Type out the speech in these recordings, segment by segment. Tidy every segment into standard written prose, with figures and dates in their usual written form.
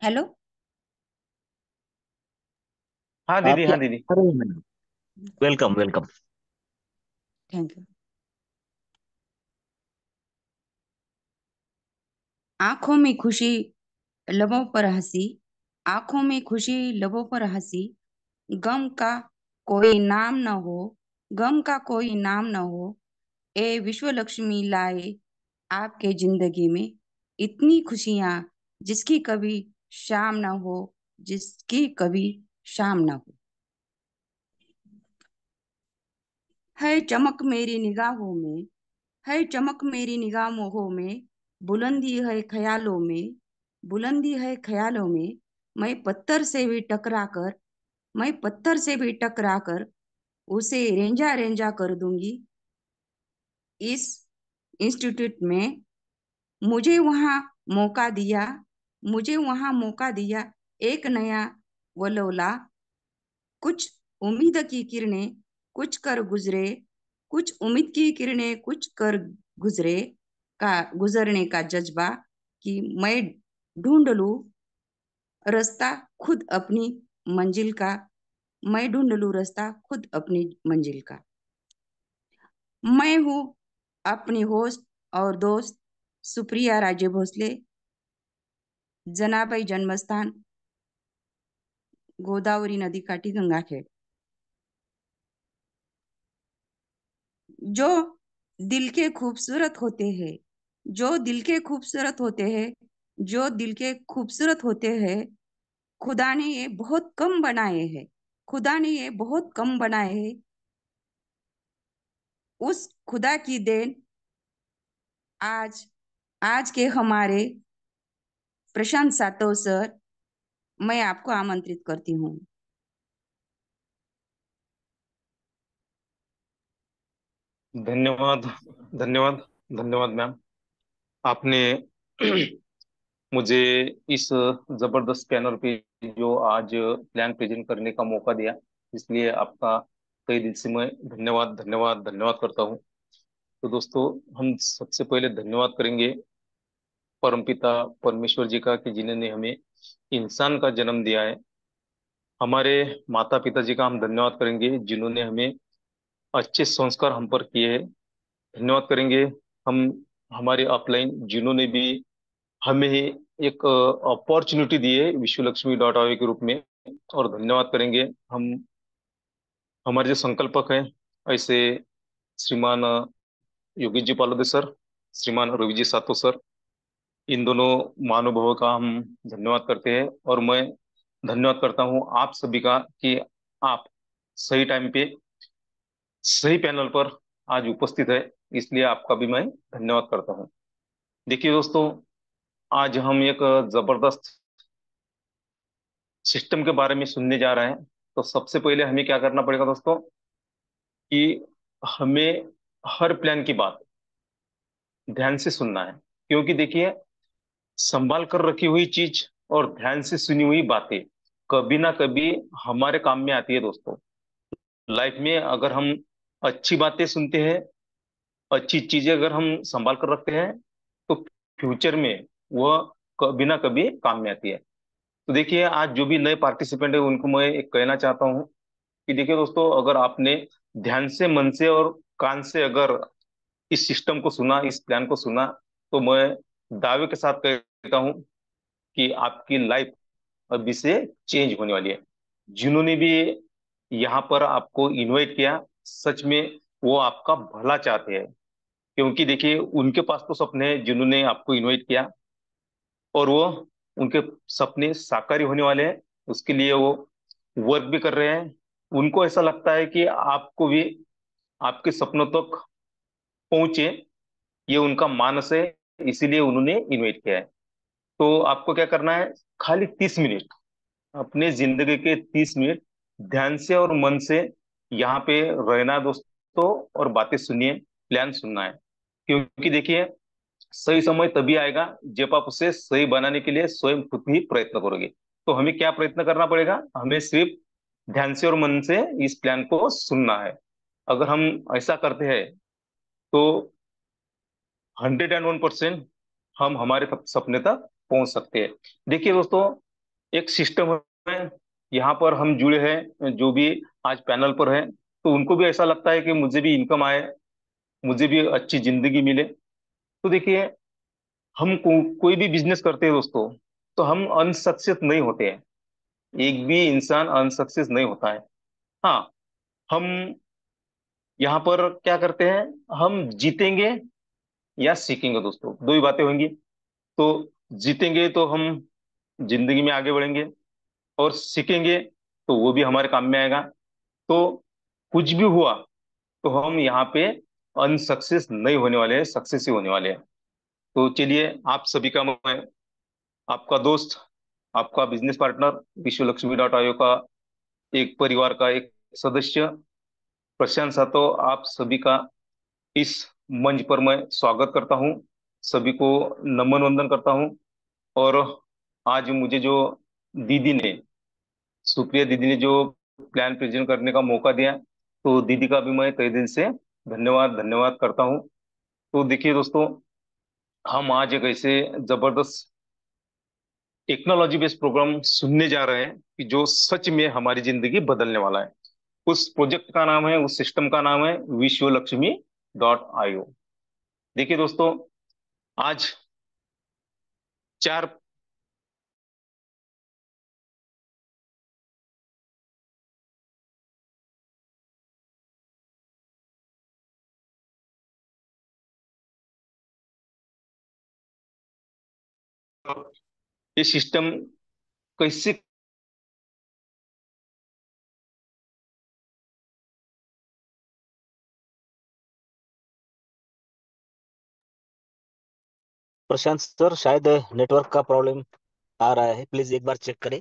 Hello. हाँ आप दीदी, क्या हाँ दीदी। कर रहे हैं madam? Welcome welcome. Thank you. आंखों में खुशी, लबों पर हंसी। आंखों में खुशी, लबों पर हंसी। गम का कोई नाम न हो, गम का कोई नाम न हो। ए विश्व लक्ष्मी लाए आपके जिंदगी में इतनी खुशियां, जिसकी कभी शाम न हो, जिसकी कभी शाम न हो। है चमक मेरी निगाहों में, है चमक मेरी निगाहों में। बुलंदी है ख्यालों में, बुलंदी है ख्यालों में। मैं पत्थर से भी टकरा कर, मैं पत्थर से भी टकरा कर उसे रेंजा रेंजा कर दूंगी। इस इंस्टीट्यूट में मुझे वहां मौका दिया, मुझे वहां मौका दिया। एक नया वलोला, कुछ उम्मीद की किरणें कुछ कर गुजरे, कुछ उम्मीद की किरणें कुछ कर गुजरे का गुजरने का जज्बा, कि मैं ढूंढ लूं रास्ता खुद अपनी मंजिल का। मैं ढूंढ लूं रास्ता खुद अपनी मंजिल का। मैं हूँ अपनी होस्ट और दोस्त सुप्रिया राजे भोसले। जनाबाई जन्मस्थान गोदावरी नदी काठी गंगाखेड़। जो दिल के खूबसूरत होते हैं, जो दिल के खूबसूरत होते हैं, जो दिल के खूबसूरत होते हैं, खुदा ने ये बहुत कम बनाए हैं, खुदा ने ये बहुत कम बनाए हैं। उस खुदा की देन आज, आज के हमारे प्रशांत सातव सर, मैं आपको आमंत्रित करती हूँ। धन्यवाद, धन्यवाद, धन्यवाद मैम। आपने मुझे इस जबरदस्त पैनल पे जो आज प्लान प्रेजेंट करने का मौका दिया, इसलिए आपका तहे दिल से मैं धन्यवाद धन्यवाद धन्यवाद करता हूँ। तो दोस्तों, हम सबसे पहले धन्यवाद करेंगे परमपिता परमेश्वर जी का, कि जिन्होंने हमें इंसान का जन्म दिया है। हमारे माता पिता जी का हम धन्यवाद करेंगे, जिन्होंने हमें अच्छे संस्कार हम पर किए हैं। धन्यवाद करेंगे हम हमारे अपलाइन, जिन्होंने भी हमें एक अपॉर्चुनिटी दी है विश्वलक्ष्मी के रूप में। और धन्यवाद करेंगे हम हमारे जो संकल्पक हैं, ऐसे श्रीमान योगेश जी पालोदे सर, श्रीमान रवि जी सातो सर। इन दोनों महानुभावों का हम धन्यवाद करते हैं। और मैं धन्यवाद करता हूँ आप सभी का, कि आप सही टाइम पे सही पैनल पर आज उपस्थित है, इसलिए आपका भी मैं धन्यवाद करता हूँ। देखिए दोस्तों, आज हम एक जबरदस्त सिस्टम के बारे में सुनने जा रहे हैं। तो सबसे पहले हमें क्या करना पड़ेगा दोस्तों, कि हमें हर प्लान की बात ध्यान से सुनना है। क्योंकि देखिए, संभाल कर रखी हुई चीज और ध्यान से सुनी हुई बातें कभी ना कभी हमारे काम में आती है दोस्तों। लाइफ में अगर हम अच्छी बातें सुनते हैं, अच्छी चीजें अगर हम संभाल कर रखते हैं, तो फ्यूचर में वह कभी ना कभी काम में आती है। तो देखिए, आज जो भी नए पार्टिसिपेंट है उनको मैं एक कहना चाहता हूँ, कि देखिए दोस्तों, अगर आपने ध्यान से, मन से और कान से अगर इस सिस्टम को सुना, इस प्लान को सुना, तो मैं दावे के साथ कहता हूँ कि आपकी लाइफ अभी से चेंज होने वाली है। जिन्होंने भी यहाँ पर आपको इनवाइट किया, सच में वो आपका भला चाहते हैं। क्योंकि देखिए, उनके पास तो सपने हैं जिन्होंने आपको इनवाइट किया, और वो उनके सपने साकार ही होने वाले हैं। उसके लिए वो वर्क भी कर रहे हैं। उनको ऐसा लगता है कि आपको भी आपके सपनों तक पहुंचे, ये उनका मानस है। इसीलिए उन्होंने इनवाइट किया है। तो आपको क्या करना है, खाली 30 मिनट, अपने जिंदगी के 30 मिनट ध्यान से और मन से यहाँ पे रहना दोस्तों, और बातें सुनिए, प्लान सुनना है। क्योंकि देखिए, सही समय तभी आएगा जब आप उसे सही बनाने के लिए स्वयं खुद ही प्रयत्न करोगे। तो हमें क्या प्रयत्न करना पड़ेगा, हमें सिर्फ ध्यान से और मन से इस प्लान को सुनना है। अगर हम ऐसा करते हैं, तो 101% हम हमारे सपने तक पहुंच सकते हैं। देखिए दोस्तों, एक सिस्टम है, यहाँ पर हम जुड़े हैं, जो भी आज पैनल पर है, तो उनको भी ऐसा लगता है कि मुझे भी इनकम आए, मुझे भी अच्छी जिंदगी मिले। तो देखिए, हम कोई भी बिजनेस करते हैं दोस्तों, तो हम अनसक्सेस नहीं होते हैं। एक भी इंसान अनसक्सेस नहीं होता है। हाँ, हम यहाँ पर क्या करते हैं, हम जीतेंगे या सीखेंगे दोस्तों, दो ही बातें होंगी। तो जीतेंगे तो हम जिंदगी में आगे बढ़ेंगे, और सीखेंगे तो वो भी हमारे काम में आएगा। तो कुछ भी हुआ तो हम यहाँ पे अनसक्सेस नहीं होने वाले हैं, सक्सेस ही होने वाले हैं। तो चलिए, आप सभी का मैं आपका दोस्त, आपका बिजनेस पार्टनर, विश्व लक्ष्मी डॉट आईओ का एक परिवार का एक सदस्य प्रशांत सातो, आप सभी का इस मंच पर मैं स्वागत करता हूँ, सभी को नमन वंदन करता हूँ। और आज मुझे जो दीदी ने, सुप्रिया दीदी ने जो प्लान प्रेजेंट करने का मौका दिया, तो दीदी का भी मैं तहे दिल से धन्यवाद धन्यवाद करता हूँ। तो देखिए दोस्तों, हम आज एक ऐसे जबरदस्त टेक्नोलॉजी बेस्ड प्रोग्राम सुनने जा रहे हैं कि जो सच में हमारी जिंदगी बदलने वाला है। उस प्रोजेक्ट का नाम है, उस सिस्टम का नाम है विश्व लक्ष्मी डॉट आईओ। देखिए दोस्तों, आज चार ये सिस्टम कैसे प्रशांत सर, शायद नेटवर्क का प्रॉब्लम आ रहा है, प्लीज एक बार चेक करें।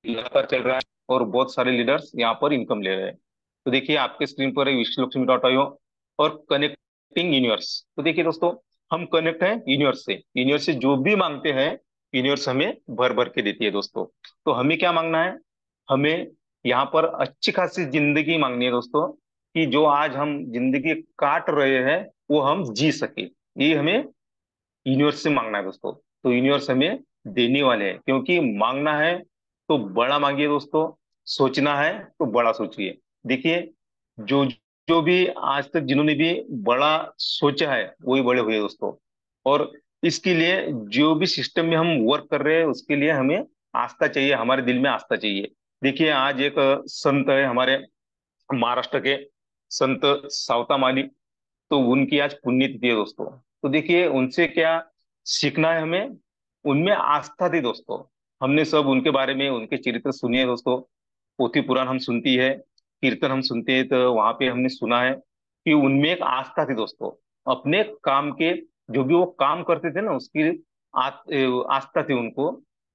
लगातार चल रहा है, और बहुत सारे लीडर्स यहाँ पर इनकम ले रहे हैं। तो देखिए, आपके स्क्रीन पर है विश्व लक्ष्मी डॉट आईओ और कनेक्टिंग यूनिवर्स। तो देखिए दोस्तों, हम कनेक्ट हैं यूनिवर्स से। यूनिवर्स से जो भी मांगते हैं, यूनिवर्स हमें भर भर के देती है दोस्तों। तो हमें क्या मांगना है, हमें यहाँ पर अच्छी खासी जिंदगी मांगनी है दोस्तों, कि जो आज हम जिंदगी काट रहे हैं वो हम जी सके। ये हमें यूनिवर्स से मांगना है दोस्तों। तो यूनिवर्स हमें देने वाले हैं, क्योंकि मांगना है तो बड़ा मांगिए दोस्तों, सोचना है तो बड़ा सोचिए। देखिए, जो जो भी आज तक जिन्होंने भी बड़ा सोचा है वही बड़े हुए दोस्तों। और इसके लिए जो भी सिस्टम में हम वर्क कर रहे हैं, उसके लिए हमें आस्था चाहिए, हमारे दिल में आस्था चाहिए। देखिए, आज एक संत है हमारे महाराष्ट्र के, संत सावता माली। तो उनकी आज पुण्यतिथि है दोस्तों। तो देखिए, उनसे क्या सीखना है हमें, उनमें आस्था थी दोस्तों। हमने सब उनके बारे में, उनके चरित्र सुनिए दोस्तों। पोथी पुराण हम सुनती है, कीर्तन हम सुनते हैं, तो वहां पे हमने सुना है कि उनमें एक आस्था थी दोस्तों। अपने काम के, जो भी वो काम करते थे ना, उसकी आस्था थी उनको।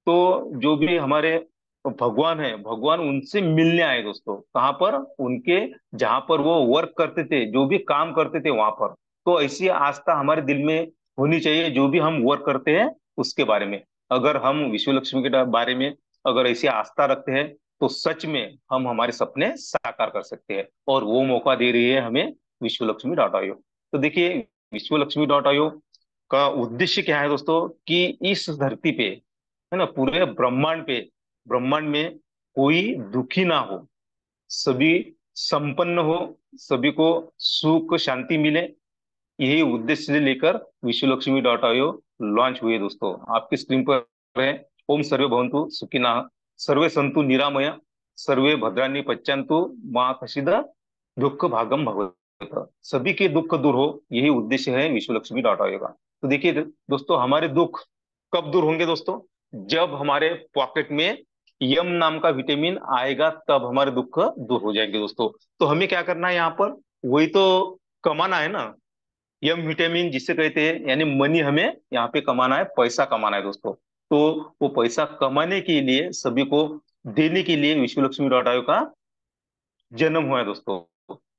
तो जो भी हमारे भगवान है, भगवान उनसे मिलने आए दोस्तों, कहाँ पर, उनके जहां पर वो वर्क करते थे, जो भी काम करते थे वहां पर। तो ऐसी आस्था हमारे दिल में होनी चाहिए, जो भी हम वर्क करते हैं उसके बारे में। अगर हम विश्व लक्ष्मी के बारे में अगर ऐसी आस्था रखते हैं, तो सच में हम हमारे सपने साकार कर सकते हैं। और वो मौका दे रही है हमें विश्व लक्ष्मी डॉट आईओ। तो देखिए, विश्व लक्ष्मी डॉट आईओ का उद्देश्य क्या है दोस्तों, कि इस धरती पे, है ना, पूरे ब्रह्मांड पे, ब्रह्मांड में कोई दुखी ना हो, सभी संपन्न हो, सभी को सुख शांति मिले। यही उद्देश्य से लेकर विश्व लक्ष्मी डॉट आईओ लॉन्च हुई है दोस्तों। आपकी स्क्रीन पर है, ओम सर्वे भवन्तु सुखिनः, सर्वे संतु निरामय, सर्वे भद्राणि पश्यन्तु मां कश्चिद दुख भागम भवेत्। सभी के दुख दूर हो, यही उद्देश्य है विश्व लक्ष्मी डॉट आईओ का। तो देखिए दोस्तों, हमारे दुख कब दूर होंगे दोस्तों, जब हमारे पॉकेट में यम नाम का विटामिन आएगा, तब हमारे दुख दूर हो जाएंगे दोस्तों। तो हमें क्या करना है यहाँ पर, वही तो कमाना है ना, यम विटामिन जिसे कहते हैं, यानी मनी हमें यहाँ पे कमाना है, पैसा कमाना है दोस्तों। तो वो पैसा कमाने के लिए, सभी को देने के लिए विश्व लक्ष्मी डॉट आईओ का जन्म हुआ है दोस्तों।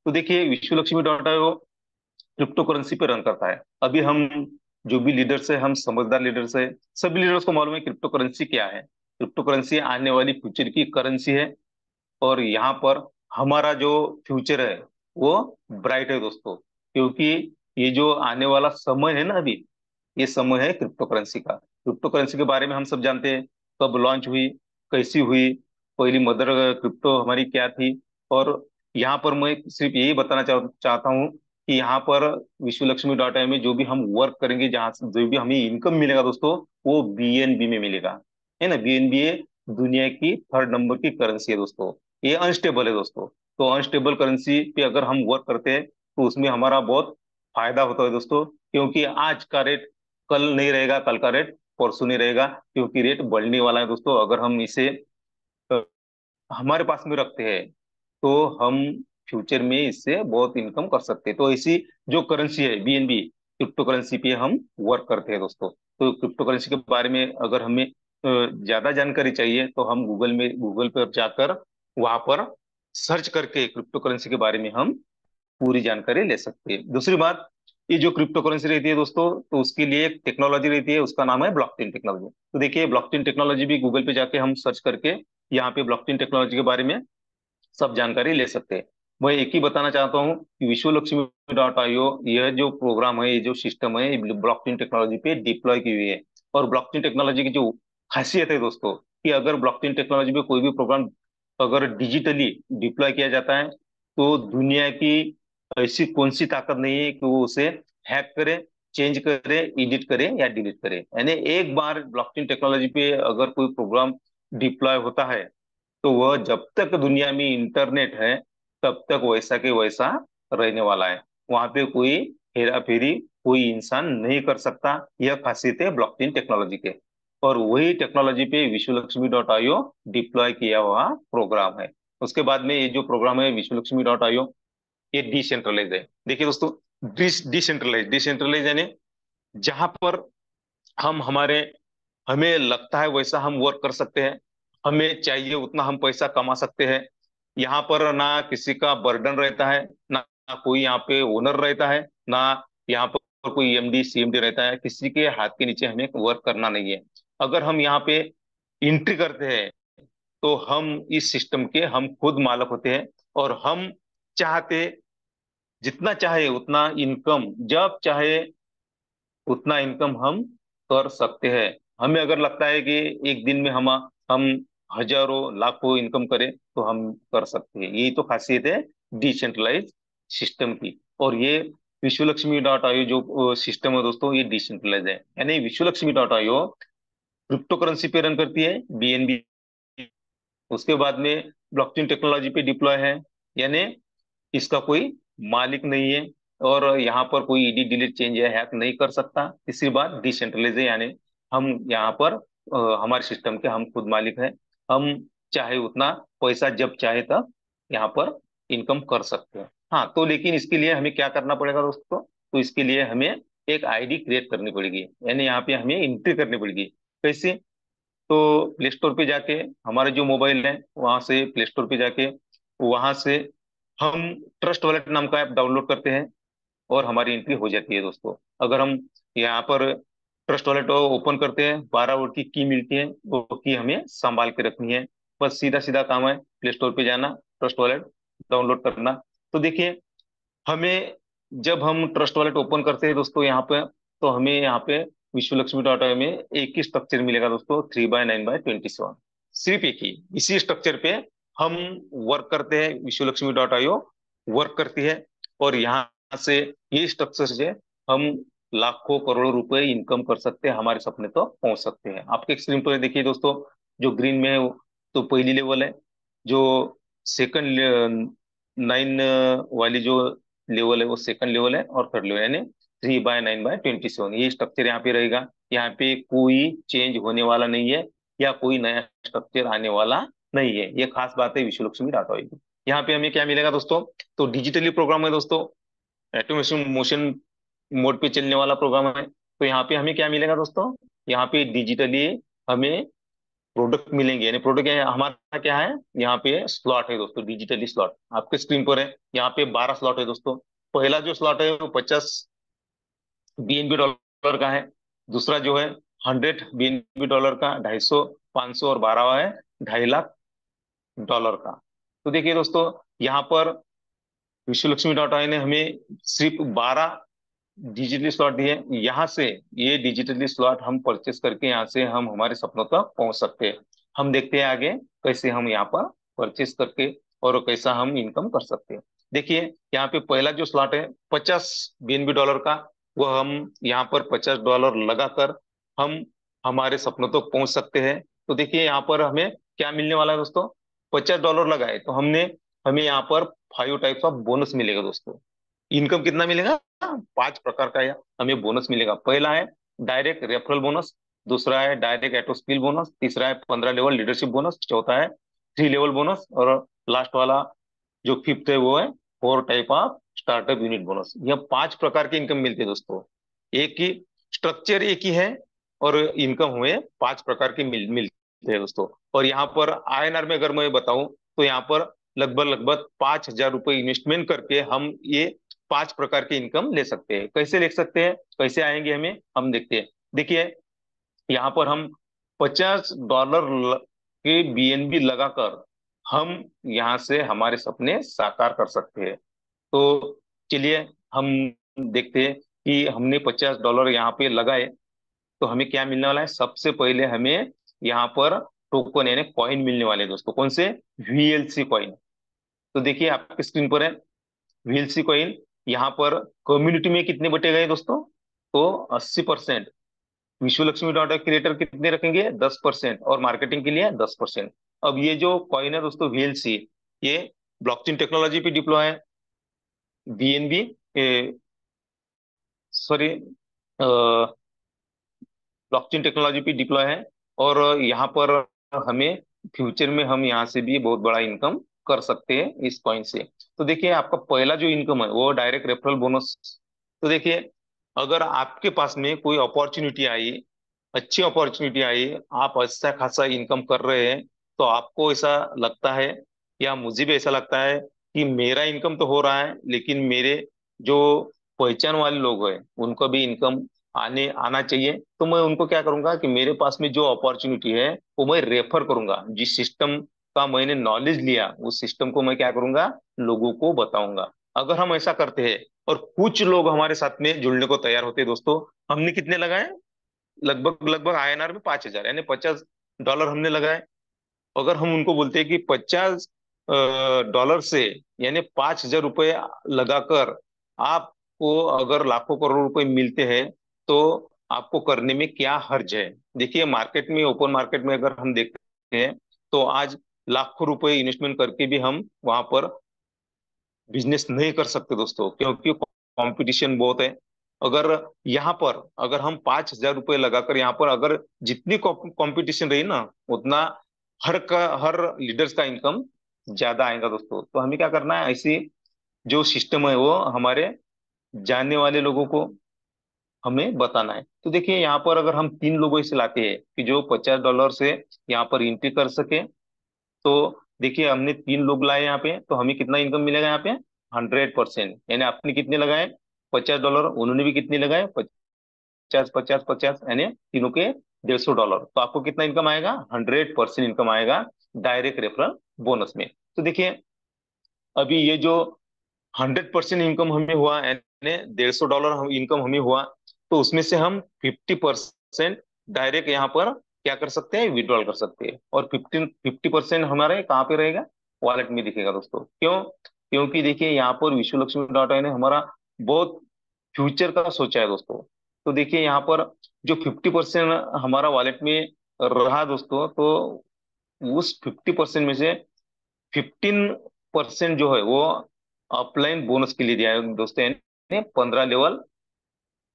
तो देखिए, विश्व Lakshmi dot IO crypto currency पे रन करता है। अभी हम जो भी लीडर्स है, हम समझदार लीडर्स है, सभी लीडर्स को मालूम है क्रिप्टो करेंसी क्या है। क्रिप्टो करेंसी आने वाली फ्यूचर की करेंसी है। और यहाँ पर हमारा जो फ्यूचर है वो ब्राइट है दोस्तों, क्योंकि ये जो आने वाला समय है ना, अभी ये समय है क्रिप्टो करेंसी का। क्रिप्टो करेंसी के बारे में हम सब जानते हैं कब लॉन्च हुई, कैसी हुई, पहली मदर क्रिप्टो हमारी क्या थी। और यहाँ पर मैं सिर्फ यही बताना चाहता हूँ कि यहाँ पर विश्व लक्ष्मी डॉट आई में जो भी हम वर्क करेंगे, जहाँ से जो भी हमें इनकम मिलेगा दोस्तों, वो बीएनबी में मिलेगा, है ना। बीएनबी दुनिया की थर्ड नंबर की करेंसी है दोस्तों। ये अनस्टेबल है दोस्तों। तो अनस्टेबल करेंसी पे अगर हम वर्क करते हैं तो उसमें हमारा बहुत फायदा होता है दोस्तों, क्योंकि आज का रेट कल नहीं रहेगा, कल का रेट परसों नहीं रहेगा, क्योंकि रेट बढ़ने वाला है दोस्तों। अगर हम इसे अ, हमारे पास में रखते हैं तो हम फ्यूचर में इससे बहुत इनकम कर सकते हैं। तो इसी जो करेंसी है बीएनबी, क्रिप्टो करेंसी पे हम वर्क करते हैं दोस्तों। तो क्रिप्टो करेंसी के बारे में अगर हमें ज्यादा जानकारी चाहिए तो हम गूगल पर जाकर वहां पर सर्च करके क्रिप्टो करेंसी के बारे में हम पूरी जानकारी ले सकते हैं। दूसरी बात, ये जो क्रिप्टो करेंसी रहती है दोस्तों, तो उसके लिए एक टेक्नोलॉजी रहती है, उसका नाम है ब्लॉकचेन टेक्नोलॉजी। तो देखिए, ब्लॉकचेन टेक्नोलॉजी भी गूगल पे जाके हम सर्च करके यहाँ पे ब्लॉकचेन टेक्नोलॉजी के बारे में सब जानकारी ले सकते हैं। मैं एक ही बताना चाहता हूँ कि विश्व लक्ष्मी डॉट आईओ, यह जो प्रोग्राम है, ये जो सिस्टम है, ये ब्लॉकचेन टेक्नोलॉजी पे डिप्लॉय की हुई है। और ब्लॉकचेन टेक्नोलॉजी की जो खासियत है दोस्तों, कि अगर ब्लॉकचेन टेक्नोलॉजी पे कोई भी प्रोग्राम अगर डिजिटली डिप्लॉय किया जाता है, तो दुनिया की ऐसी कौन सी ताकत नहीं है कि वो उसे हैक करे, चेंज करे, एडिट करे या डिलीट करे। यानी एक बार ब्लॉकचेन टेक्नोलॉजी पे अगर कोई प्रोग्राम डिप्लॉय होता है, तो वह जब तक दुनिया में इंटरनेट है तब तक वैसा के वैसा रहने वाला है। वहां पे कोई हेरा फेरी कोई इंसान नहीं कर सकता। यह खासियत है ब्लॉकचेन टेक्नोलॉजी के। और वही टेक्नोलॉजी पे विश्व लक्ष्मी डॉट आईओ डिप्लॉय किया हुआ प्रोग्राम है। उसके बाद में ये जो प्रोग्राम है विश्व लक्ष्मी डॉट आईओ, ये डिसेंट्रलाइज है। देखिए दोस्तों, डिसेंट्रलाइज डिसेंट्रलाइज यानी जहां पर हम हमारे हमें लगता है वैसा हम वर्क कर सकते हैं, हमें चाहिए उतना हम पैसा कमा सकते हैं। यहाँ पर ना किसी का बर्डन रहता है, ना कोई यहाँ पे ओनर रहता है, ना यहाँ पर कोई एमडी सीएमडी रहता है। किसी के हाथ के नीचे हमें वर्क करना नहीं है। अगर हम यहाँ पे एंट्री करते हैं तो हम इस सिस्टम के हम खुद मालक होते हैं। और हम चाहते जितना चाहे उतना इनकम, जब चाहे उतना इनकम हम कर सकते हैं। हमें अगर लगता है कि एक दिन में हम हजारों लाखों इनकम करें, तो हम कर सकते हैं। यही तो खासियत है डिसेंट्रलाइज सिस्टम की। और ये विश्व लक्ष्मी डॉट आईओ जो सिस्टम है दोस्तों, ये डिसेंट्रलाइज है। यानी विश्व Lakshmi dot IO crypto currency पे रन करती है, बीएनबी। उसके बाद में ब्लॉकचेन टेक्नोलॉजी पे डिप्लॉय है, यानी इसका कोई मालिक नहीं है। और यहाँ पर कोई एडिट डिलीट चेंज या हैक नहीं कर सकता। तीसरी बात, डिसेंट्रलाइज है, यानी हम यहाँ पर हमारे सिस्टम के हम खुद मालिक हैं। हम चाहे उतना पैसा जब चाहे तब यहाँ पर इनकम कर सकते हैं। हाँ, तो लेकिन इसके लिए हमें क्या करना पड़ेगा दोस्तों? तो इसके लिए हमें एक आईडी क्रिएट करनी पड़ेगी, यानी यहाँ पे हमें एंट्री करनी पड़ेगी। कैसे? तो प्ले स्टोर पे जाके, हमारे जो मोबाइल है वहां से प्ले स्टोर पे जाके, वहां से हम ट्रस्ट वॉलेट नाम का ऐप डाउनलोड करते हैं और हमारी एंट्री हो जाती है दोस्तों। अगर हम यहाँ पर ट्रस्ट वॉलेट ओपन करते हैं, 12 वोट की की मिलती है, वो की हमें संभाल के रखनी है। बस सीधा सीधा काम है, प्ले स्टोर पे जाना, ट्रस्ट वॉलेट डाउनलोड करना। तो देखिए, हमें जब हम ट्रस्ट वॉलेट ओपन करते हैं दोस्तों यहाँ पे, तो हमें यहाँ पे विश्व लक्ष्मी डॉट आई में एक ही स्ट्रक्चर मिलेगा दोस्तों, 3/9/27। सिर्फ एक ही, इसी स्ट्रक्चर पे हम वर्क करते हैं, विश्व लक्ष्मी डॉट आईओ वर्क करती है। और यहाँ से, ये स्ट्रक्चर से हम लाखों करोड़ों रुपए इनकम कर सकते हैं, हमारे सपने तो पहुंच सकते हैं। आपके स्क्रीन पर देखिए दोस्तों, जो ग्रीन में है तो पहली लेवल है, जो सेकंड 9 वाली जो लेवल है वो सेकंड लेवल है, और थर्ड लेवल यानी 3/9/27। ये स्ट्रक्चर यहाँ पे रहेगा। यहाँ पे कोई चेंज होने वाला नहीं है, या कोई नया स्ट्रक्चर आने वाला नहीं है। ये खास बात है विश्व लक्ष्मी डाटा की। यहाँ पे हमें क्या मिलेगा दोस्तों? तो डिजिटली प्रोग्राम है दोस्तों, ऑटोमेशन मोशन मोड पे चलने वाला प्रोग्राम है। तो यहाँ पे हमें क्या मिलेगा दोस्तों? यहाँ पे डिजिटली हमें प्रोडक्ट मिलेंगे। यानी प्रोडक्ट हमारा क्या है, यहाँ पे स्लॉट है दोस्तों, डिजिटली स्लॉट आपके स्क्रीन पर है। यहाँ पे 12 स्लॉट है दोस्तों। पहला जो स्लॉट है वो 50 बीएनबी डॉलर का है। दूसरा जो है 100 बीएनबी डॉलर का, 250, 500 और 12वां है 2.5 लाख डॉलर का। तो देखिए दोस्तों, यहाँ पर विश्व लक्ष्मी डॉट आई ने हमें सिर्फ 12 डिजिटली स्लॉट दिए, यहाँ से ये डिजिटली स्लॉट हम परचेस करके यहाँ से हम हमारे सपनों तक पहुंच सकते हैं। हम देखते हैं आगे कैसे हम यहाँ पर परचेस करके और कैसा हम इनकम कर सकते हैं। देखिए यहाँ पे पहला जो स्लॉट है 50 BNB डॉलर का, वो हम यहाँ पर $50 लगाकर हम हमारे सपनों तक पहुंच सकते हैं। तो देखिए यहाँ पर हमें क्या मिलने वाला है दोस्तों, $50 लगाए तो हमें यहाँ पर 5 टाइप्स ऑफ बोनस मिलेगा दोस्तों। इनकम कितना मिलेगा, 5 प्रकार का हमें बोनस मिलेगा। पहला है डायरेक्ट रेफरल बोनस, दूसरा है डायरेक्ट एटो स्किल बोनस, तीसरा है 15 लेवल लीडरशिप बोनस, चौथा है 3 लेवल बोनस, और लास्ट वाला जो फिफ्थ है वो है 4 type of startup unit bonus. यह 5 प्रकार की इनकम मिलती है दोस्तों। एक ही स्ट्रक्चर एक ही है और इनकम हुए 5 प्रकार की मिलते हैं दोस्तों। और यहाँ पर INR में अगर मैं बताऊं तो यहाँ पर लगभग लगभग $5,000 इन्वेस्टमेंट करके हम ये 5 प्रकार की इनकम ले सकते हैं। कैसे ले सकते हैं, कैसे आएंगे हमें, हम देखते हैं। देखिए यहाँ पर हम $50 के BNB लगाकर हम यहाँ से हमारे सपने साकार कर सकते हैं। तो चलिए हम देखते हैं कि हमने $50 यहाँ पे लगाए तो हमें क्या मिलने वाला है। सबसे पहले हमें यहाँ पर टोकन यानी कॉइन मिलने वाले हैं दोस्तों। कौन से, VLC कॉइन। तो देखिए आपकी स्क्रीन पर है VLC कॉइन। यहाँ पर कम्युनिटी में कितने बटे गए दोस्तों, तो 80%। विश्व लक्ष्मी डॉट क्रिएटर कितने रखेंगे, 10%, और मार्केटिंग के लिए 10%। अब ये जो कॉइन है दोस्तों VLC, ये ब्लॉकचेन टेक्नोलॉजी पे डिप्लॉय है। BNB सॉरी ब्लॉकचेन टेक्नोलॉजी पे डिप्लॉय है। और यहाँ पर हमें फ्यूचर में हम यहाँ से भी बहुत बड़ा इनकम कर सकते हैं इस पॉइंट से। तो देखिए आपका पहला जो इनकम है वो डायरेक्ट रेफरल बोनस। तो देखिए अगर आपके पास में कोई अपॉर्चुनिटी आई, अच्छी अपॉर्चुनिटी आई, आप अच्छा खासा इनकम कर रहे हैं, तो आपको ऐसा लगता है या मुझे भी ऐसा लगता है कि मेरा इनकम तो हो रहा है लेकिन मेरे जो पहचान वाले लोग हैं उनको भी इनकम आने आना चाहिए, तो मैं उनको क्या करूंगा कि मेरे पास में जो अपॉर्चुनिटी है वो मैं रेफर करूंगा। जिस सिस्टम का मैंने नॉलेज लिया उस सिस्टम को मैं क्या करूंगा, लोगों को बताऊंगा। अगर हम ऐसा करते हैं और कुछ लोग हमारे साथ में जुड़ने को तैयार होते हैं दोस्तों, हमने कितने लगाए, लगभग लगभग INR में 5,000 यानी $50 हमने लगाए। अगर हम उनको बोलते हैं कि $50 से यानी $5,000 लगाकर आपको अगर लाखों करोड़ रुपए मिलते हैं तो आपको करने में क्या हर्ज है। देखिए मार्केट में, ओपन मार्केट में अगर हम देखते हैं तो आज लाखों रुपए इन्वेस्टमेंट करके भी हम वहां पर बिजनेस नहीं कर सकते दोस्तों, क्योंकि कंपटीशन बहुत है। अगर यहाँ पर अगर हम $5,000 लगाकर यहाँ पर अगर जितनी कंपटीशन रही ना उतना हर लीडर्स का इनकम ज्यादा आएगा दोस्तों। तो हमें क्या करना है, ऐसी जो सिस्टम है वो हमारे जानने वाले लोगों को हमें बताना है। तो देखिए यहाँ पर अगर हम 3 लोगों से लाते हैं कि जो $50 से यहाँ पर एंट्री कर सके, तो देखिए हमने 3 लोग लाए यहाँ पे तो हमें कितना इनकम मिलेगा यहाँ पे, 100%। यानी आपने कितने लगाए, $50, उन्होंने भी कितने लगाए, 50 50 50, यानी तीनों के $150। तो आपको कितना इनकम आएगा, 100% इनकम आएगा डायरेक्ट रेफरल बोनस में। तो देखिए अभी ये जो 100% इनकम हमें हुआ यानी $150 इनकम हमें हुआ, तो उसमें से हम 50% डायरेक्ट यहाँ पर क्या कर सकते हैं, विड्रॉल कर सकते हैं। और 50% हमारे कहाँ पे रहेगा, वॉलेट में दिखेगा दोस्तों। क्यों, क्योंकि देखिए यहाँ पर विश्व लक्ष्मी डॉट इन ने हमारा बहुत फ्यूचर का सोचा है दोस्तों। तो देखिए यहाँ पर जो 50% हमारा वॉलेट में रहा दोस्तों, तो उस 50% में से 15% जो है वो अपलाइन बोनस के लिए दिया है दोस्तों, यानी 15 लेवल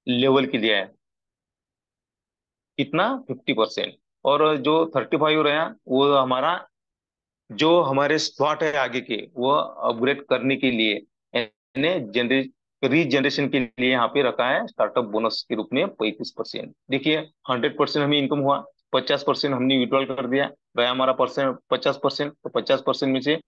लेवल के लिए है। कितना, 50%। और जो 35 रहा वो हमारा जो हमारे स्लॉट है आगे के वो अपग्रेड करने के लिए, यानी रीजनरेशन के लिए यहाँ पे रखा है स्टार्टअप बोनस के रूप में 35%। देखिए 100% हमें इनकम हुआ, 50% हमने विड्रॉल कर दिया, गया हमारा परसेंट 50%। तो 50% में से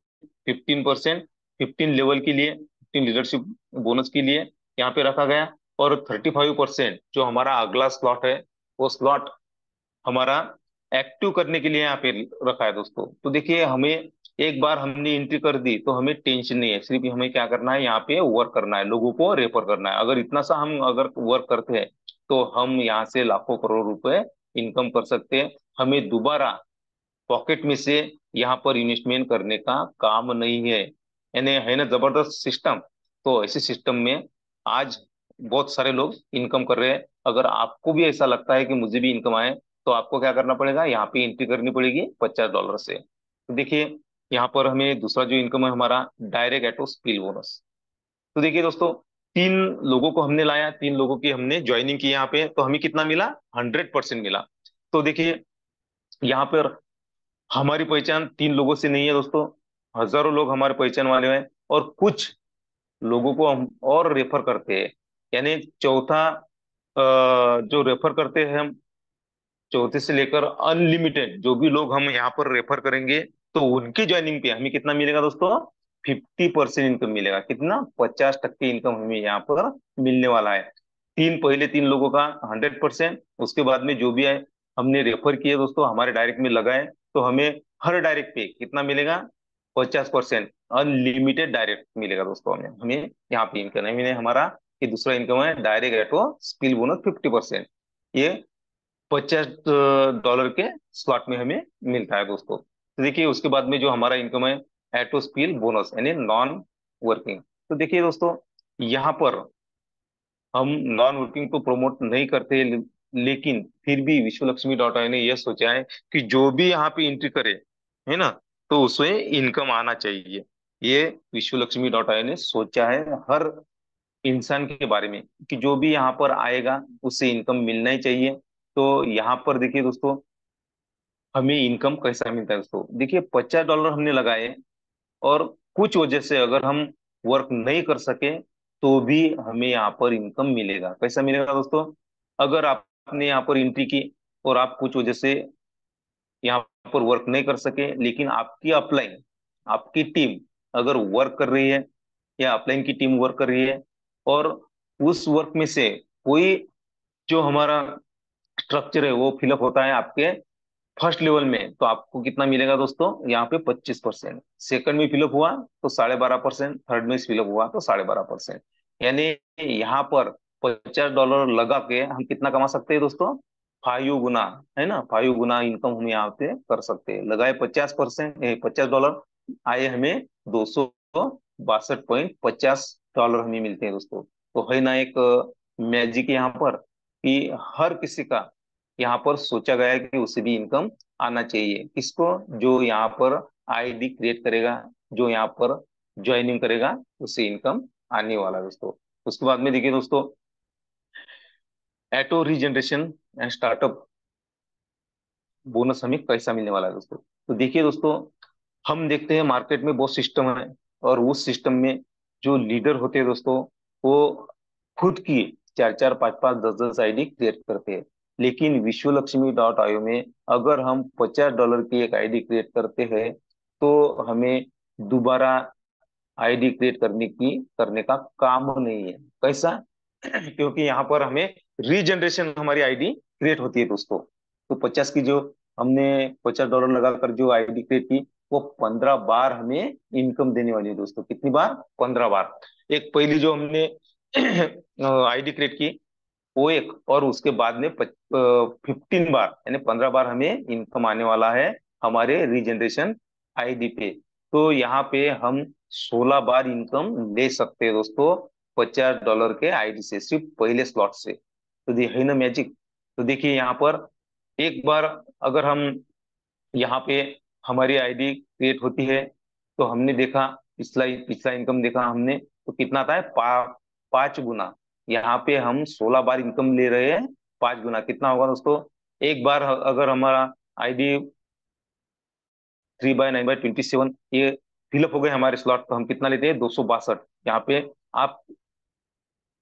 15% 15 लेवल के लिए, 15 लीडरशिप बोनस के लिए यहाँ पे रखा गया। और 35% जो हमारा अगला स्लॉट है वो स्लॉट हमारा एक्टिव करने के लिए यहाँ पे रखा है दोस्तों। तो देखिए हमें एक बार हमने एंट्री कर दी तो हमें टेंशन नहीं है, सिर्फ हमें क्या करना है, यहाँ पे वर्क करना है, लोगों को रेफर करना है। अगर इतना सा हम अगर वर्क करते हैं तो हम यहाँ से लाखों करोड़ रुपए इनकम कर सकते हैं। हमें दोबारा पॉकेट में से यहाँ पर इन्वेस्टमेंट करने का काम नहीं है, यानी है ना जबरदस्त सिस्टम। तो ऐसे सिस्टम में आज बहुत सारे लोग इनकम कर रहे हैं। अगर आपको भी ऐसा लगता है कि मुझे भी इनकम आए, तो आपको क्या करना पड़ेगा, यहाँ पे एंट्री करनी पड़ेगी $50 से। तो देखिए यहाँ पर हमें दूसरा जो इनकम है हमारा, डायरेक्ट एटो स्पिल बोनस। तो देखिए दोस्तों, 3 लोगों को हमने लाया, 3 लोगों की हमने ज्वाइनिंग की यहाँ पे, तो हमें कितना मिला, 100% मिला। तो देखिए यहाँ पर हमारी पहचान 3 लोगों से नहीं है दोस्तों, हजारों लोग हमारे पहचान वाले हैं। और कुछ लोगों को हम और रेफर करते हैं, यानी चौथा जो रेफर करते हैं हम, चौथे से लेकर अनलिमिटेड जो भी लोग हम यहाँ पर रेफर करेंगे, तो उनकी ज्वाइनिंग पे हमें कितना मिलेगा दोस्तों, 50% इनकम मिलेगा। कितना, 50% इनकम हमें यहाँ पर मिलने वाला है। पहले 3 लोगों का 100%, उसके बाद में जो भी है हमने रेफर किए दोस्तों, हमारे डायरेक्ट में लगाए, तो हमें हर डायरेक्ट पे कितना मिलेगा, 50% अनलिमिटेड डायरेक्ट मिलेगा दोस्तों। हमें हमें यहाँ पे इनकम है, मैंने हमारा ये दूसरा इनकम है, डायरेक्ट एटो स्पिल बोनस 50%। ये $50 के स्लॉट में हमें मिलता है दोस्तों। तो देखिए उसके बाद में जो हमारा इनकम है, एटो स्पिल बोनस यानी नॉन वर्किंग। तो देखिए दोस्तों, यहाँ पर हम नॉन वर्किंग को प्रमोट नहीं करते, लेकिन फिर भी विश्व लक्ष्मी डॉट आई ने यह सोचा है कि जो भी यहाँ पे एंट्री करे, है ना, तो उसमें इनकम आना चाहिए। ये विश्व लक्ष्मी डॉट आई ने सोचा है हर इंसान के बारे में, कि जो भी यहाँ पर आएगा उससे इनकम मिलना ही चाहिए। तो यहाँ पर देखिए दोस्तों, हमें इनकम कैसा मिलता है दोस्तों, देखिए $50 हमने लगाए, और कुछ वजह से अगर हम वर्क नहीं कर सके, तो भी हमें यहाँ पर इनकम मिलेगा। कैसा मिलेगा दोस्तों, अगर आपने यहाँ पर एंट्री की और आप कुछ वजह से यहाँ पर वर्क नहीं कर सके, लेकिन आपकी अपलाइन, आपकी टीम अगर वर्क कर रही है, या अपलाइन की टीम वर्क कर रही है, और उस वर्क में से कोई जो हमारा स्ट्रक्चर है वो फिलअप होता है आपके फर्स्ट लेवल में, तो आपको कितना मिलेगा दोस्तों, यहाँ पे 25%। सेकंड में फिलअप हुआ तो 12.5%, थर्ड में फिलअप हुआ तो 12.5%। यानी यहाँ पर $50 लगा के हम कितना कमा सकते हैं दोस्तों, 5 गुना, है ना, 5 गुना इनकम हम यहाँ पे कर सकते हैं। लगाए 50%, $50, आए हमें $262.50 हमें मिलते हैं दोस्तों। तो है ना एक मैजिक यहाँ पर, कि हर किसी का यहाँ पर सोचा गया है कि उसे भी इनकम आना चाहिए। किसको, जो यहाँ पर आईडी क्रिएट करेगा, जो यहाँ पर ज्वाइनिंग करेगा, उससे इनकम आने वाला है दोस्तों। उसके बाद में देखिए दोस्तों, एटो रीजनरेशन एंड स्टार्टअप बोनस हमें कैसा मिलने वाला है दोस्तों। तो देखिए दोस्तों, हम देखते हैं मार्केट में बहुत सिस्टम है, और उस सिस्टम में जो लीडर होते हैं दोस्तों, वो खुद की 4-4, 5-5, 10-10 आईडी क्रिएट करते हैं। लेकिन विश्व लक्ष्मी डॉट आईओ में अगर हम $50 की एक आईडी क्रिएट करते हैं, तो हमें दोबारा आईडी क्रिएट करने का काम नहीं है। कैसा, क्योंकि यहाँ पर हमें रीजनरेशन हमारी आईडी क्रिएट होती है दोस्तों। तो 50 की जो हमने $50 लगाकर जो आईडी क्रिएट की, वो 15 बार हमें इनकम देने वाली है दोस्तों। कितनी बार, 15 बार। एक पहली जो हमने आईडी क्रिएट की, वो एक, और उसके बाद में 15 बार, यानी 15 बार हमें इनकम आने वाला है हमारे रीजनरेशन आईडी पे। तो यहाँ पे हम 16 बार इनकम ले सकते हैं दोस्तों, $50 के आईडी से, सिर्फ पहले स्लॉट से। तो ये है ना मैजिक। तो देखिए यहाँ पर एक बार अगर हम यहाँ पे हमारी आईडी क्रिएट होती है, तो हमने देखा, पिछला पिछला इनकम देखा हमने, तो कितना आता है, 5 गुना। यहाँ पे हम 16 बार इनकम ले रहे हैं, 5 गुना कितना होगा दोस्तों। एक बार अगर हमारा आईडी 3/9/27 ये फिलअप हो गए हमारे स्लॉट, तो हम कितना लेते हैं, 262। यहाँ पे आप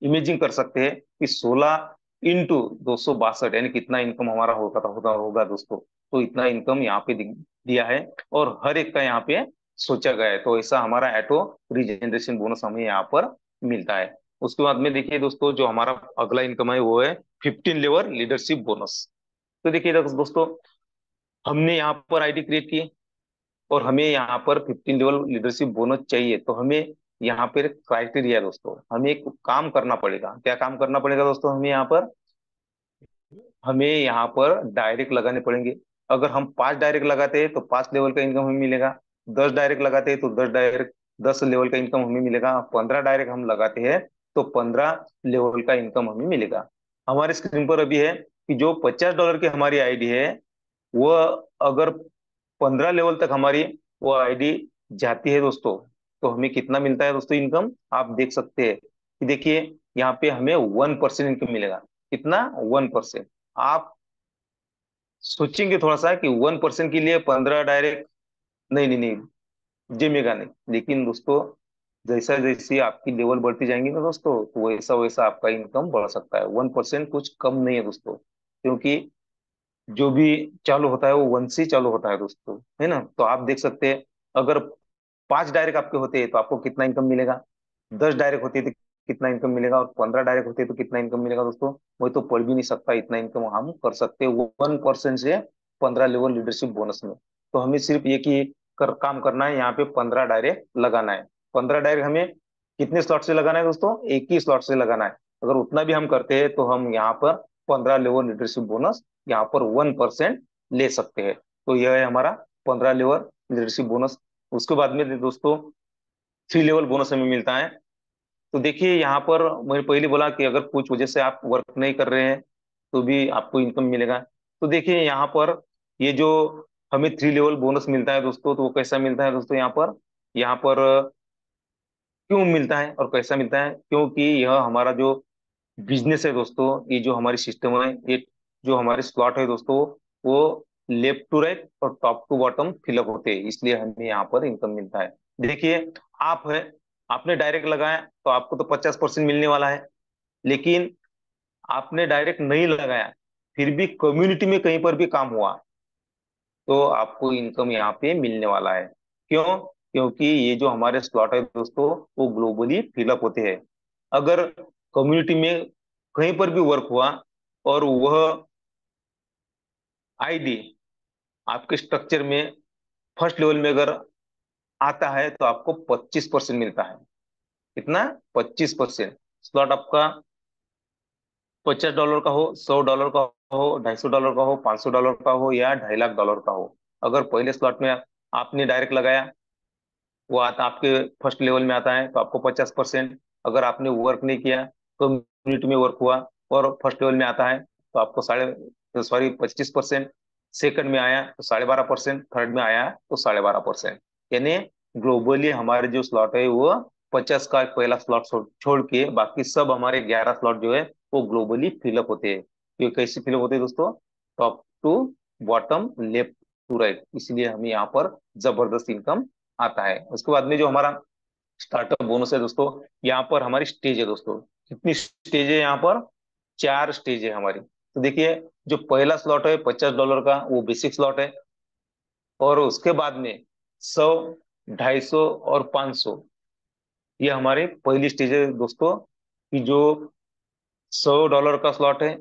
इमेजिन कर सकते हैं कि 16 × 262, यानी कितना इनकम हमारा होगा होगा होगा दोस्तों। तो इतना इनकम यहाँ पे दिया है, और हर एक का यहाँ पे सोचा गया है। तो ऐसा हमारा एटो रीजनरेशन बोनस हमें यहाँ पर मिलता है। उसके बाद में देखिए दोस्तों, जो हमारा अगला इनकम है वो है 15 लेवल लीडरशिप बोनस। तो देखिए दोस्तों, हमने यहाँ पर आईडी क्रिएट की और हमें यहाँ पर 15 लेवल लीडरशिप बोनस चाहिए, तो हमें यहाँ पर क्राइटेरिया है दोस्तों, हमें एक काम करना पड़ेगा। क्या काम करना पड़ेगा दोस्तों? हमें यहाँ पर डायरेक्ट लगाने पड़ेंगे। अगर हम 5 डायरेक्ट लगाते हैं तो 5 लेवल का इनकम हमें मिलेगा। 10 डायरेक्ट लगाते हैं तो 10 लेवल का इनकम हमें मिलेगा। 15 डायरेक्ट हम लगाते हैं तो 15 लेवल का इनकम हमें मिलेगा। हमारे स्क्रीन पर अभी है कि जो $50 की हमारी आईडी है, वह अगर 15 लेवल तक हमारी वो आईडी जाती है दोस्तों, तो हमें कितना मिलता है दोस्तों इनकम? आप देख सकते हैं कि देखिए यहाँ पे हमें 1% इनकम मिलेगा। कितना? 1%। आप सोचेंगे थोड़ा सा कि 1% के लिए 15 डायरेक्ट, नहीं नहीं नहीं, जमेगा नहीं। लेकिन दोस्तों जैसा जैसी आपकी लेवल बढ़ती जाएंगी ना दोस्तों, तो वैसा वैसा आपका इनकम बढ़ सकता है। 1% कुछ कम नहीं है दोस्तों, क्योंकि जो भी चालू होता है वो 1 से ही चालू होता है दोस्तों, है ना? तो आप देख सकते हैं, अगर 5 डायरेक्ट आपके होते हैं तो आपको कितना इनकम मिलेगा, 10 डायरेक्ट होती है तो कितना इनकम मिलेगा, और 15 डायरेक्ट होती है तो कितना इनकम मिलेगा दोस्तों? वो तो पढ़ भी नहीं सकता इतना इनकम हम कर सकते हैं 1% से 15 लेवल लीडरशिप बोनस में। तो हमें सिर्फ एक ही काम करना है, यहाँ पे 15 डायरेक्ट लगाना है। 15 डायरेक्ट हमें कितने स्लॉट से लगाना है दोस्तों? एक ही स्लॉट से लगाना है। अगर उतना भी हम करते हैं तो हम यहाँ पर 15 लेवल लीडरशिप बोनस यहाँ पर 1% ले सकते हैं। तो यह है हमारा 15 लेवल लीडरशिप बोनस। उसके बाद में दोस्तों 3 लेवल बोनस हमें मिलता है। तो देखिए यहाँ पर मैंने पहले बोला कि अगर कुछ वजह से आप वर्क नहीं कर रहे हैं तो भी आपको इनकम मिलेगा। तो देखिए यहाँ पर ये जो हमें 3 लेवल बोनस मिलता है दोस्तों, तो वो कैसा मिलता है दोस्तों? यहाँ पर क्यों मिलता है और कैसा मिलता है? क्योंकि यह हमारा जो बिजनेस है दोस्तों, ये जो हमारी सिस्टम है, ये जो हमारे स्लॉट है दोस्तों, वो लेफ्ट टू राइट और टॉप टू बॉटम फिलअप होते हैं, इसलिए हमें यहाँ पर इनकम मिलता है। देखिए आप है, आपने डायरेक्ट लगाया तो आपको तो 50% मिलने वाला है। लेकिन आपने डायरेक्ट नहीं लगाया, फिर भी कम्युनिटी में कहीं पर भी काम हुआ, तो आपको इनकम यहाँ पे मिलने वाला है। क्यों? क्योंकि ये जो हमारे स्लॉट है दोस्तों, वो ग्लोबली फिलअप होते हैं। अगर कम्युनिटी में कहीं पर भी वर्क हुआ और वह आईडी आपके स्ट्रक्चर में फर्स्ट लेवल में अगर आता है तो आपको 25% मिलता है। कितना? 25%। स्लॉट आपका $50 का हो, $100 का हो, $250 का हो, $500 का हो या $2.5 लाख का हो, अगर पहले स्लॉट में आपने डायरेक्ट लगाया, वो आता आपके फर्स्ट लेवल में आता है तो आपको 50%। अगर आपने वर्क नहीं किया, कम्युनिटी में वर्क हुआ और फर्स्ट लेवल में आता है तो आपको साढ़े सॉरी 25%। सेकंड में आया तो 12.5%, थर्ड में आया तो 12.5%। यानी ग्लोबली हमारे जो स्लॉट है वो 50 का पहला स्लॉट छोड़ के बाकी सब हमारे 11 स्लॉट जो है वो ग्लोबली फिलअप होते हैं। ये कैसे फिलअप होते हैं दोस्तों? Top to bottom, left to right, इसलिए हमें यहाँ पर जबरदस्त इनकम आता है। उसके बाद में जो हमारा स्टार्टअप बोनस है दोस्तों, यहाँ पर हमारी स्टेज है दोस्तों। कितनी स्टेज है यहाँ पर? 4 स्टेज है हमारी। तो देखिए जो पहला स्लॉट है $50 का, वो बेसिक स्लॉट है। और उसके बाद में 100, 250 और 500, ये हमारे पहली स्टेज है दोस्तों। कि जो $100 का स्लॉट है,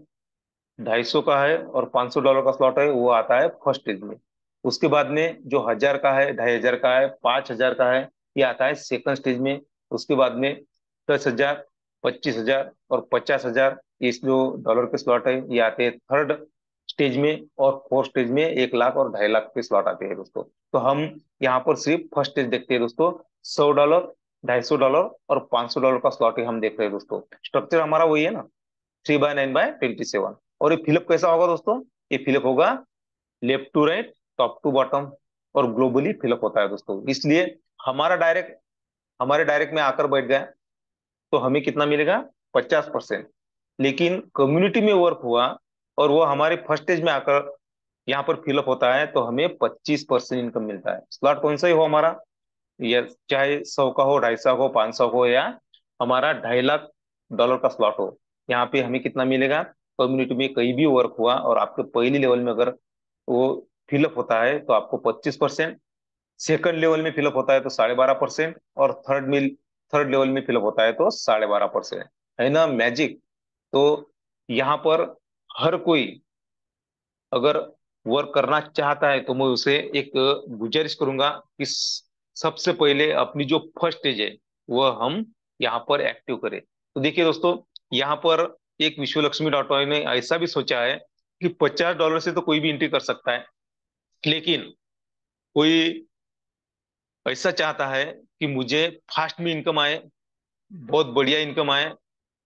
250 का है और $500 का स्लॉट है, वो आता है फर्स्ट स्टेज में। उसके बाद में जो 1000 का है, 2500 का है, 5000 का है, ये आता है सेकंड स्टेज में। उसके बाद में 10,000, 25,000 और 50,000, ये जो डॉलर के स्लॉट है ये आते हैं थर्ड स्टेज में। और फोर्थ स्टेज में 1 लाख और 2.5 लाख के स्लॉट आते हैं दोस्तों। तो हम यहाँ पर सिर्फ फर्स्ट स्टेज देखते हैं दोस्तों। $100, $250 और $500 का स्लॉट ही हम देख रहे हैं दोस्तों। स्ट्रक्चर हमारा वही है ना, 3/9/27। और ये फिलअप कैसा होगा दोस्तों? ये फिलअप होगा left to right, top to bottom, और ग्लोबली फिलअप होता है दोस्तों। इसलिए हमारा डायरेक्ट हमारे डायरेक्ट में आकर बैठ गया तो हमें कितना मिलेगा? 50%। लेकिन कम्युनिटी में वर्क हुआ और वो हमारे फर्स्ट स्टेज में आकर यहाँ पर फिलअप होता है तो हमें 25% इनकम मिलता है। स्लॉट कौन सा ही हो हमारा, या चाहे 100 का हो, 250 हो, 500 हो, या हमारा $2.5 लाख का स्लॉट हो, यहाँ पे हमें कितना मिलेगा? कम्युनिटी में कहीं भी वर्क हुआ और आपके पहली लेवल में अगर वो फिलअप होता है तो आपको 25%। सेकंड लेवल में फिलअप होता है तो 12.5%। और थर्ड लेवल में फिलअप होता है तो 12.5%। है ना मैजिक? तो यहाँ पर हर कोई अगर वर्क करना चाहता है तो मैं उसे एक गुजारिश करूंगा कि सबसे पहले अपनी जो फर्स्ट स्टेज है वह हम यहाँ पर एक्टिव करें। तो देखिए दोस्तों, यहाँ पर एक विश्व लक्ष्मी डॉट कॉम ने ऐसा भी सोचा है कि $50 से तो कोई भी एंट्री कर सकता है, लेकिन कोई ऐसा चाहता है कि मुझे फास्ट में इनकम आए, बहुत बढ़िया इनकम आए,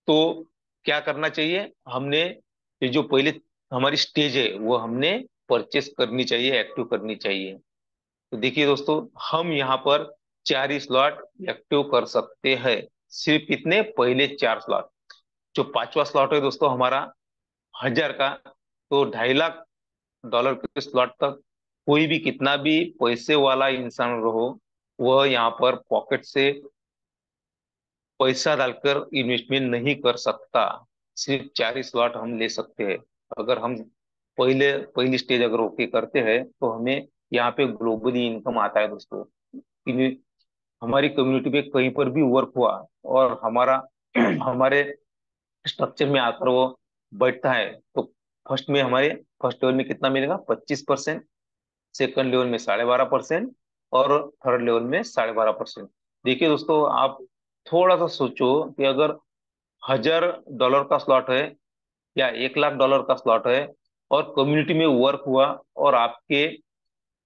तो क्या करना चाहिए, हमने ये जो पहले हमारी स्टेज है वो हमने परचेस करनी चाहिए, एक्टिव करनी चाहिए। तो देखिए दोस्तों, हम यहाँ पर 4 ही स्लॉट एक्टिव कर सकते हैं। सिर्फ कितने, पहले 4 स्लॉट। जो पांचवा स्लॉट है दोस्तों हमारा 1000 का, तो $2.5 लाख के स्लॉट तक कोई भी कितना भी पैसे वाला इंसान रहो, वह यहाँ पर पॉकेट से पैसा डालकर इन्वेस्टमेंट नहीं कर सकता। सिर्फ 4 ही स्लॉट हम ले सकते हैं। अगर हम पहली स्टेज अगर ओके करते हैं तो हमें यहाँ पे ग्लोबली इनकम आता है दोस्तों। इन- हमारी कम्युनिटी में कहीं पर भी वर्क हुआ और हमारा हमारे स्ट्रक्चर में आकर वो बैठता है, तो फर्स्ट में हमारे फर्स्ट लेवल में कितना मिलेगा, 25%। सेकंड लेवल में 12.5% और थर्ड लेवल में 12.5%। देखिए दोस्तों, आप थोड़ा सा सोचो कि अगर $1000 का स्लॉट है या $1 लाख का स्लॉट है और कम्युनिटी में वर्क हुआ, और आपके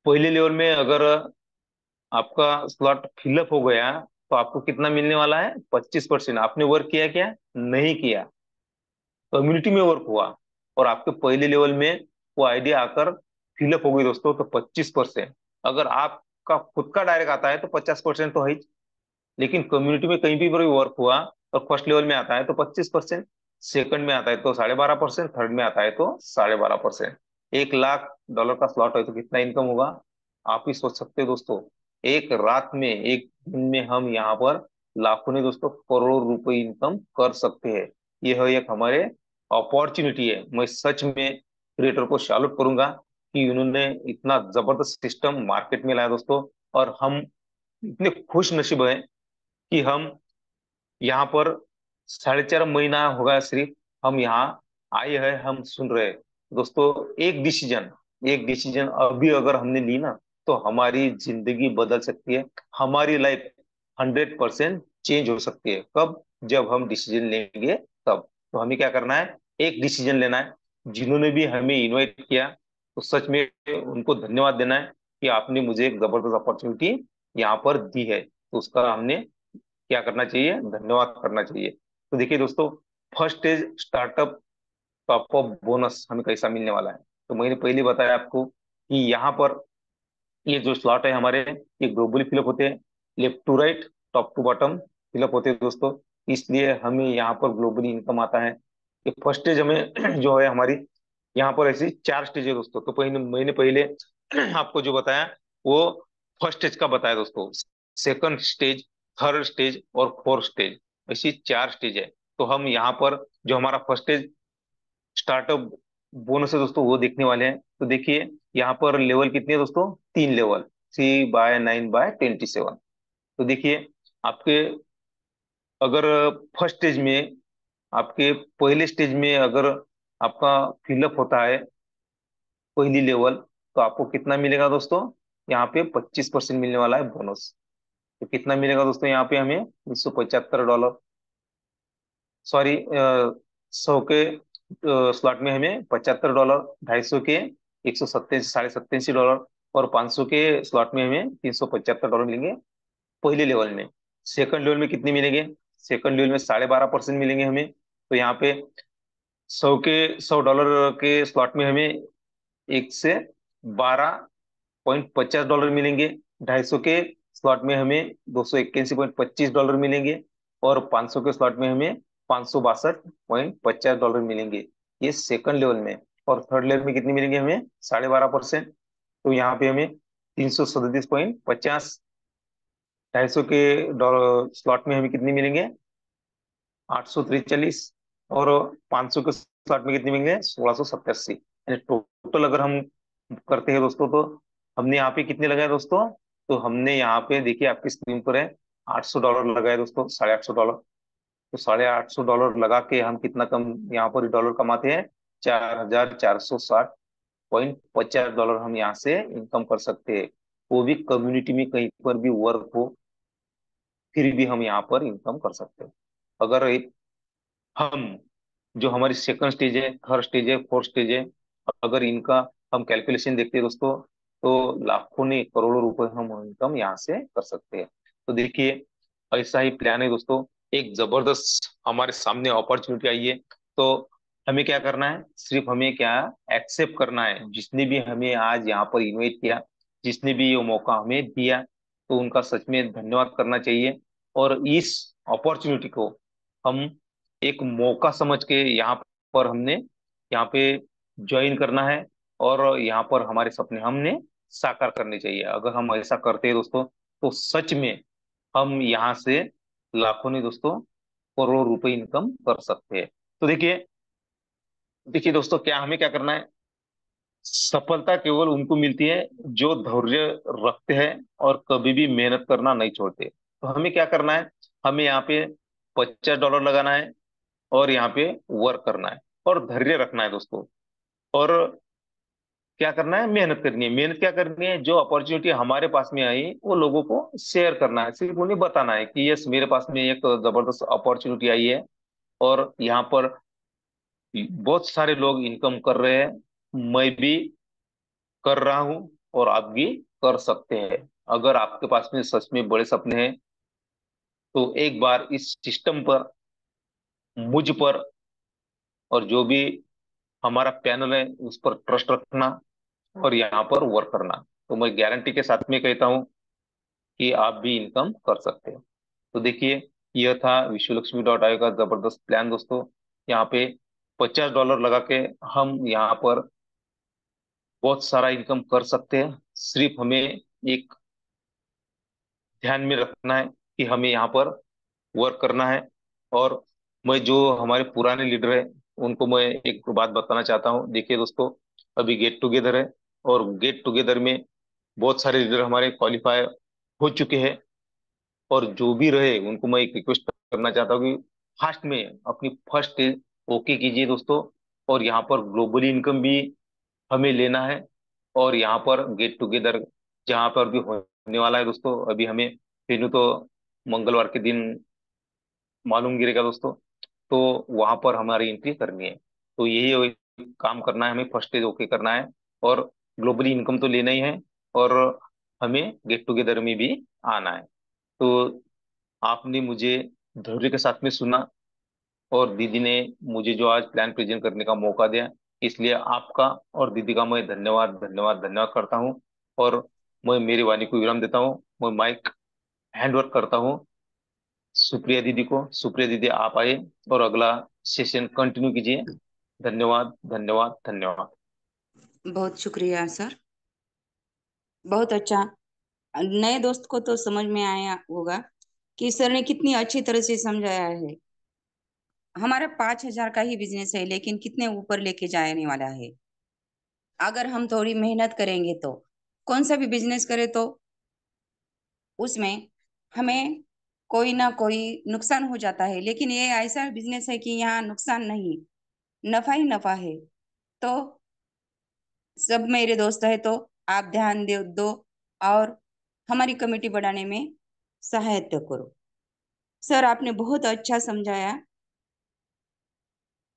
पहले लेवल में अगर आपका स्लॉट फिलअप हो गया, तो आपको कितना मिलने वाला है, 25%। आपने वर्क किया क्या, नहीं किया, कम्युनिटी में वर्क हुआ और आपके पहले लेवल में वो आइडिया आकर फिलअप हो गई दोस्तों, तो 25%। अगर आपका खुद का डायरेक्ट आता है तो 50% तो है ही, लेकिन कम्युनिटी में कहीं भी वर्क हुआ और फर्स्ट लेवल में आता है तो 25%, सेकंड में आता है तो 12.5%, थर्ड में आता है तो 12.5%। $1 लाख का स्लॉट है तो कितना इनकम होगा, आप ही सोच सकते हो दोस्तों। एक रात में, एक दिन में हम यहाँ पर लाखों नहीं दोस्तों, करोड़ों रुपए इनकम कर सकते हैं। यह एक हमारे अपॉर्चुनिटी है। मैं सच में क्रिएटर को सैल्यूट करूंगा कि उन्होंने इतना जबरदस्त सिस्टम मार्केट में लाया दोस्तों। और हम इतने खुश नसीब हैं कि हम यहाँ पर 4.5 महीना होगा सिर्फ हम यहाँ आए हैं, हम सुन रहे हैं दोस्तों। एक डिसीजन अभी अगर हमने ली ना, तो हमारी जिंदगी बदल सकती है, हमारी लाइफ 100% चेंज हो सकती है। कब, जब हम डिसीजन लेंगे तब। तो हमें क्या करना है, एक डिसीजन लेना है। जिन्होंने भी हमें इनवाइट किया, तो सच में उनको धन्यवाद देना है कि आपने मुझे एक जबरदस्त अपॉर्चुनिटी यहाँ पर दी है, तो उसका हमने क्या करना चाहिए, धन्यवाद करना चाहिए। तो देखिए दोस्तों, first stage startup top up bonus हमें कैसा मिलने वाला है। तो मैंने पहले बताया आपको कि यहाँ पर ये जो स्लॉट है हमारे, ये ग्लोबली फिलअप होते हैं, left to right, top to bottom fill up होते हैं दोस्तों। इसलिए हमें यहाँ पर ग्लोबली इनकम आता है। ये फर्स्ट स्टेज हमें जो है हमारी, यहाँ पर ऐसी 4 स्टेज है दोस्तों। तो मैंने पहले आपको जो बताया वो फर्स्ट स्टेज का बताया दोस्तों। सेकंड स्टेज, थर्ड स्टेज और फोर्थ स्टेज, ऐसी 4 स्टेज है। तो हम यहाँ पर जो हमारा फर्स्ट स्टेज स्टार्टअप बोनस है दोस्तों, वो देखने वाले हैं। तो देखिए, यहाँ पर लेवल कितने हैं दोस्तों, 3 लेवल, 3/9/27। तो देखिए, आपके अगर फर्स्ट स्टेज में, आपके पहले स्टेज में अगर आपका फिलअप होता है पहली लेवल, तो आपको कितना मिलेगा दोस्तों, यहाँ पे 25% मिलने वाला है बोनस। तो कितना मिलेगा दोस्तों यहाँ पे हमें, $175। सॉरी, 100 के स्लॉट में हमें $75, 250 के 187, $87.5, और 500 के स्लॉट में हमें $375 मिलेंगे पहले लेवल में। सेकंड लेवल में कितने मिलेंगे, सेकंड लेवल में 12.5% मिलेंगे हमें। तो यहाँ पे 100 के स्लॉट में हमें 1 से 12.50 डॉलर मिलेंगे। 250 के स्लॉट में हमें $281.25 मिलेंगे, और 500 के स्लॉट में हमें $562.50 मिलेंगे, ये सेकंड लेवल में। और थर्ड लेवल में कितने मिलेंगे हमें, 12.5%। तो यहाँ पे हमें 337.50। 250 के डॉलर स्लॉट में हमें कितने मिलेंगे, 843। और 500 के स्लॉट में कितने मिलेंगे, 1687। यानी टोटल अगर हम करते हैं दोस्तों, तो हमने यहाँ पे कितने लगाए दोस्तों, तो हमने यहाँ पे देखिए आपकी स्क्रीन पर है, $800 लगाए दोस्तों, $850। तो $850 लगा के हम कितना कम यहाँ पर डॉलर कमाते हैं, 4,460। $0.50 हम यहाँ से इनकम कर सकते हैं। वो भी कम्युनिटी में कहीं पर भी वर्क हो, फिर भी हम यहाँ पर इनकम कर सकते हैं। अगर हम जो हमारी सेकंड स्टेज है, थर्ड स्टेज है, फोर्थ स्टेज है, अगर इनका हम कैलकुलेशन देखते हैं दोस्तों, तो लाखों नहीं करोड़ों रुपए हम इनकम यहाँ से कर सकते हैं। तो देखिए, ऐसा ही प्लान है दोस्तों। एक जबरदस्त हमारे सामने अपॉर्चुनिटी आई है। तो हमें क्या करना है, सिर्फ हमें क्या एक्सेप्ट करना है। जिसने भी हमें आज यहाँ पर इनवाइट किया, जिसने भी ये मौका हमें दिया, तो उनका सच में धन्यवाद करना चाहिए। और इस अपॉर्चुनिटी को हम एक मौका समझ के यहाँ पर हमने यहाँ पे ज्वाइन करना है, और यहाँ पर हमारे सपने हमने साकार करने चाहिए। अगर हम ऐसा करते हैं दोस्तों, तो सच में हम यहाँ से लाखों नहीं दोस्तों, करोड़ों रुपए इनकम कर सकते हैं। तो देखिए, देखिए दोस्तों, क्या हमें क्या करना है। सफलता केवल उनको मिलती है जो धैर्य रखते हैं और कभी भी मेहनत करना नहीं छोड़ते। तो हमें क्या करना है, हमें यहाँ पे $50 लगाना है, और यहाँ पे वर्क करना है, और धैर्य रखना है दोस्तों। और क्या करना है, मेहनत करनी है। मेहनत क्या करनी है, जो अपॉर्चुनिटी हमारे पास में आई वो लोगों को शेयर करना है। सिर्फ उन्हें बताना है कि यस, मेरे पास में एक जबरदस्त अपॉर्चुनिटी आई है, और यहाँ पर बहुत सारे लोग इनकम कर रहे हैं, मैं भी कर रहा हूँ, और आप भी कर सकते हैं। अगर आपके पास में सच में बड़े सपने हैं, तो एक बार इस सिस्टम पर, मुझ पर, और जो भी हमारा पैनल है उस पर ट्रस्ट रखना, और यहाँ पर वर्क करना। तो मैं गारंटी के साथ में कहता हूँ कि आप भी इनकम कर सकते हैं। तो देखिए, यह था विश्वलक्ष्मी का जबरदस्त प्लान दोस्तों। यहाँ पे $50 लगा के हम यहाँ पर बहुत सारा इनकम कर सकते हैं। सिर्फ हमें एक ध्यान में रखना है कि हमें यहाँ पर वर्क करना है। और मैं जो हमारे पुराने लीडर है, उनको मैं एक बात बताना चाहता हूँ। देखिए दोस्तों, अभी गेट टुगेदर है, और गेट टुगेदर में बहुत सारे लीडर हमारे क्वालिफाई हो चुके हैं। और जो भी रहे, उनको मैं एक रिक्वेस्ट करना चाहता हूँ कि फास्ट में अपनी फर्स्ट ओके कीजिए दोस्तों। और यहाँ पर ग्लोबली इनकम भी हमें लेना है। और यहाँ पर गेट टुगेदर जहाँ पर भी होने वाला है दोस्तों, अभी हमें फिर तो मंगलवार के दिन मालूम गिरेगा दोस्तों। तो वहां पर हमारी एंट्री करनी है। तो यही एक काम करना है, हमें फर्स्ट स्टेज ओके करना है, और ग्लोबली इनकम तो लेना ही है, और हमें गेट टुगेदर में भी आना है। तो आपने मुझे धैर्य के साथ में सुना, और दीदी ने मुझे जो आज प्लान प्रेजेंट करने का मौका दिया, इसलिए आपका और दीदी का मैं धन्यवाद धन्यवाद धन्यवाद करता हूँ। और मैं मेरी वाणी को विराम देता हूँ। मैं माइक हैंड ओवर करता हूँ सुप्रिया दीदी को। सुप्रिया दीदी, आप आए और अगला सेशन कंटिन्यू कीजिए। धन्यवाद धन्यवाद धन्यवाद। बहुत शुक्रिया सर, बहुत अच्छा। नए दोस्त को तो समझ में आया होगा कि सर ने कितनी अच्छी तरह से समझाया है। हमारा 5,000 का ही बिजनेस है, लेकिन कितने ऊपर लेके जाने वाला है। अगर हम थोड़ी मेहनत करेंगे तो कौन सा भी बिजनेस करे तो उसमें हमें कोई ना कोई नुकसान हो जाता है, लेकिन ये ऐसा बिजनेस है कि यहाँ नुकसान नहीं, नफा ही नफा है। तो सब मेरे दोस्त है, तो आप ध्यान दो और हमारी कमेटी बढ़ाने में सहायता करो। सर आपने बहुत अच्छा समझाया।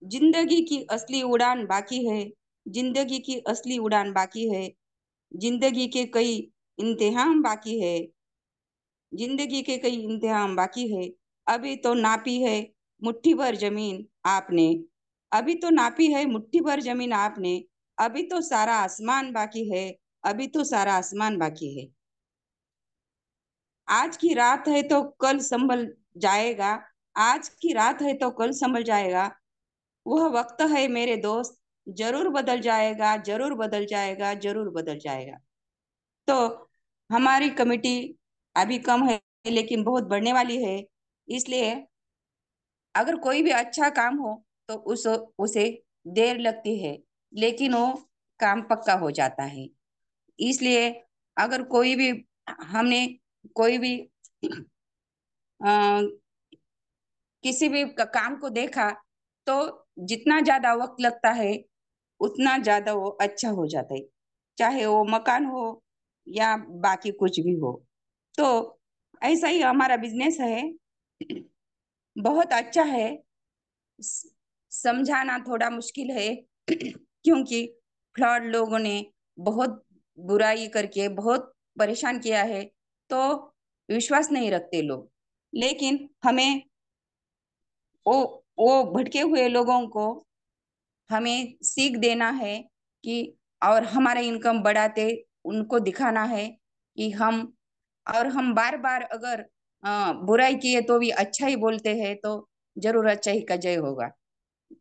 जिंदगी की असली उड़ान बाकी है, जिंदगी की असली उड़ान बाकी है, जिंदगी के कई इम्तिहान बाकी है, जिंदगी के कई इम्तिहान बाकी है। अभी तो नापी है मुट्ठी भर जमीन आपने, अभी तो नापी है मुट्ठी भर जमीन आपने, अभी तो सारा आसमान बाकी है, अभी तो सारा आसमान बाकी है। आज की रात है तो कल संभल जाएगा, आज की रात है तो कल संभल जाएगा। वह वक्त है मेरे दोस्त, जरूर बदल जाएगा, जरूर बदल जाएगा, जरूर बदल जाएगा। तो हमारी कमेटी अभी कम है, लेकिन बहुत बढ़ने वाली है। इसलिए अगर कोई भी अच्छा काम हो तो उसे देर लगती है, लेकिन वो काम पक्का हो जाता है। इसलिए अगर कोई भी हमने कोई भी अ, किसी भी काम को देखा, तो जितना ज्यादा वक्त लगता है उतना ज्यादा वो अच्छा हो जाता है, चाहे वो मकान हो या बाकी कुछ भी हो। तो ऐसा ही हमारा बिजनेस है, बहुत अच्छा है। स- समझाना थोड़ा मुश्किल है क्योंकि फ्लड लोगों ने बहुत बुराई करके बहुत परेशान किया है, तो विश्वास नहीं रखते लोग। लेकिन हमें वो वो भटके हुए लोगों को हमें सीख देना है कि, और हमारा इनकम बढ़ाते उनको दिखाना है कि हम, और हम बार बार अगर बुराई किए तो भी अच्छा ही बोलते हैं, तो जरूर अच्छा ही का जय होगा।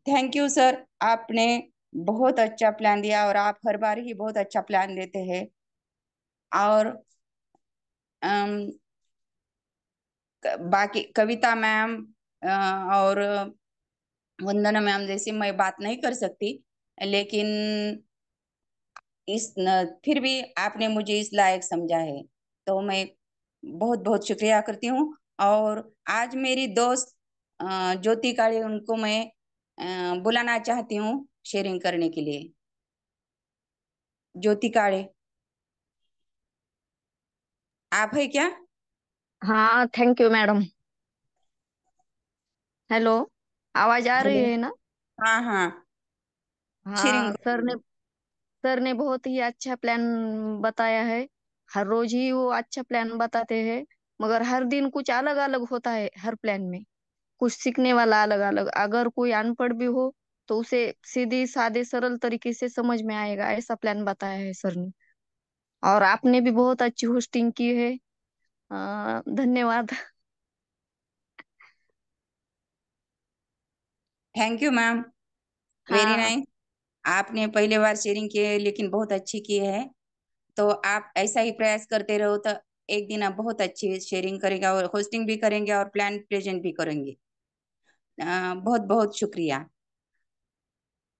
थैंक यू सर, आपने बहुत अच्छा प्लान दिया और आप हर बार ही बहुत अच्छा प्लान देते हैं। और अम, बाकी कविता मैम और वंदना मैम जैसी मैं बात नहीं कर सकती, लेकिन फिर भी आपने मुझे इस लायक समझा है, तो मैं बहुत बहुत शुक्रिया करती हूँ। और आज मेरी दोस्त ज्योति काळे, उनको मैं बुलाना चाहती हूँ शेयरिंग करने के लिए। ज्योति काळे, आप है क्या? हाँ, थैंक यू मैडम। हेलो, आवाज आ रही हेलो। है ना? हाँ हाँ, शेयरिंग हाँ, करूंगी। सर ने बहुत ही अच्छा प्लान बताया है। हर रोज ही वो अच्छा प्लान बताते हैं, मगर हर दिन कुछ अलग अलग होता है हर प्लान में। कुछ सीखने वाला अलग अलग, अगर कोई अनपढ़ भी हो तो उसे सीधी सादे सरल तरीके से समझ में आएगा, ऐसा प्लान बताया है सर ने। और आपने भी बहुत अच्छी होस्टिंग की है। धन्यवाद। थैंक यू मैम, वेरी हाँ, नाइस। आपने पहले बार शेयरिंग की है लेकिन बहुत अच्छी की है। तो आप ऐसा ही प्रयास करते रहो, तो एक दिन आप बहुत अच्छी शेयरिंग करेंगे और होस्टिंग भी करेंगे और प्लान प्रेजेंट भी करेंगे। बहुत बहुत शुक्रिया।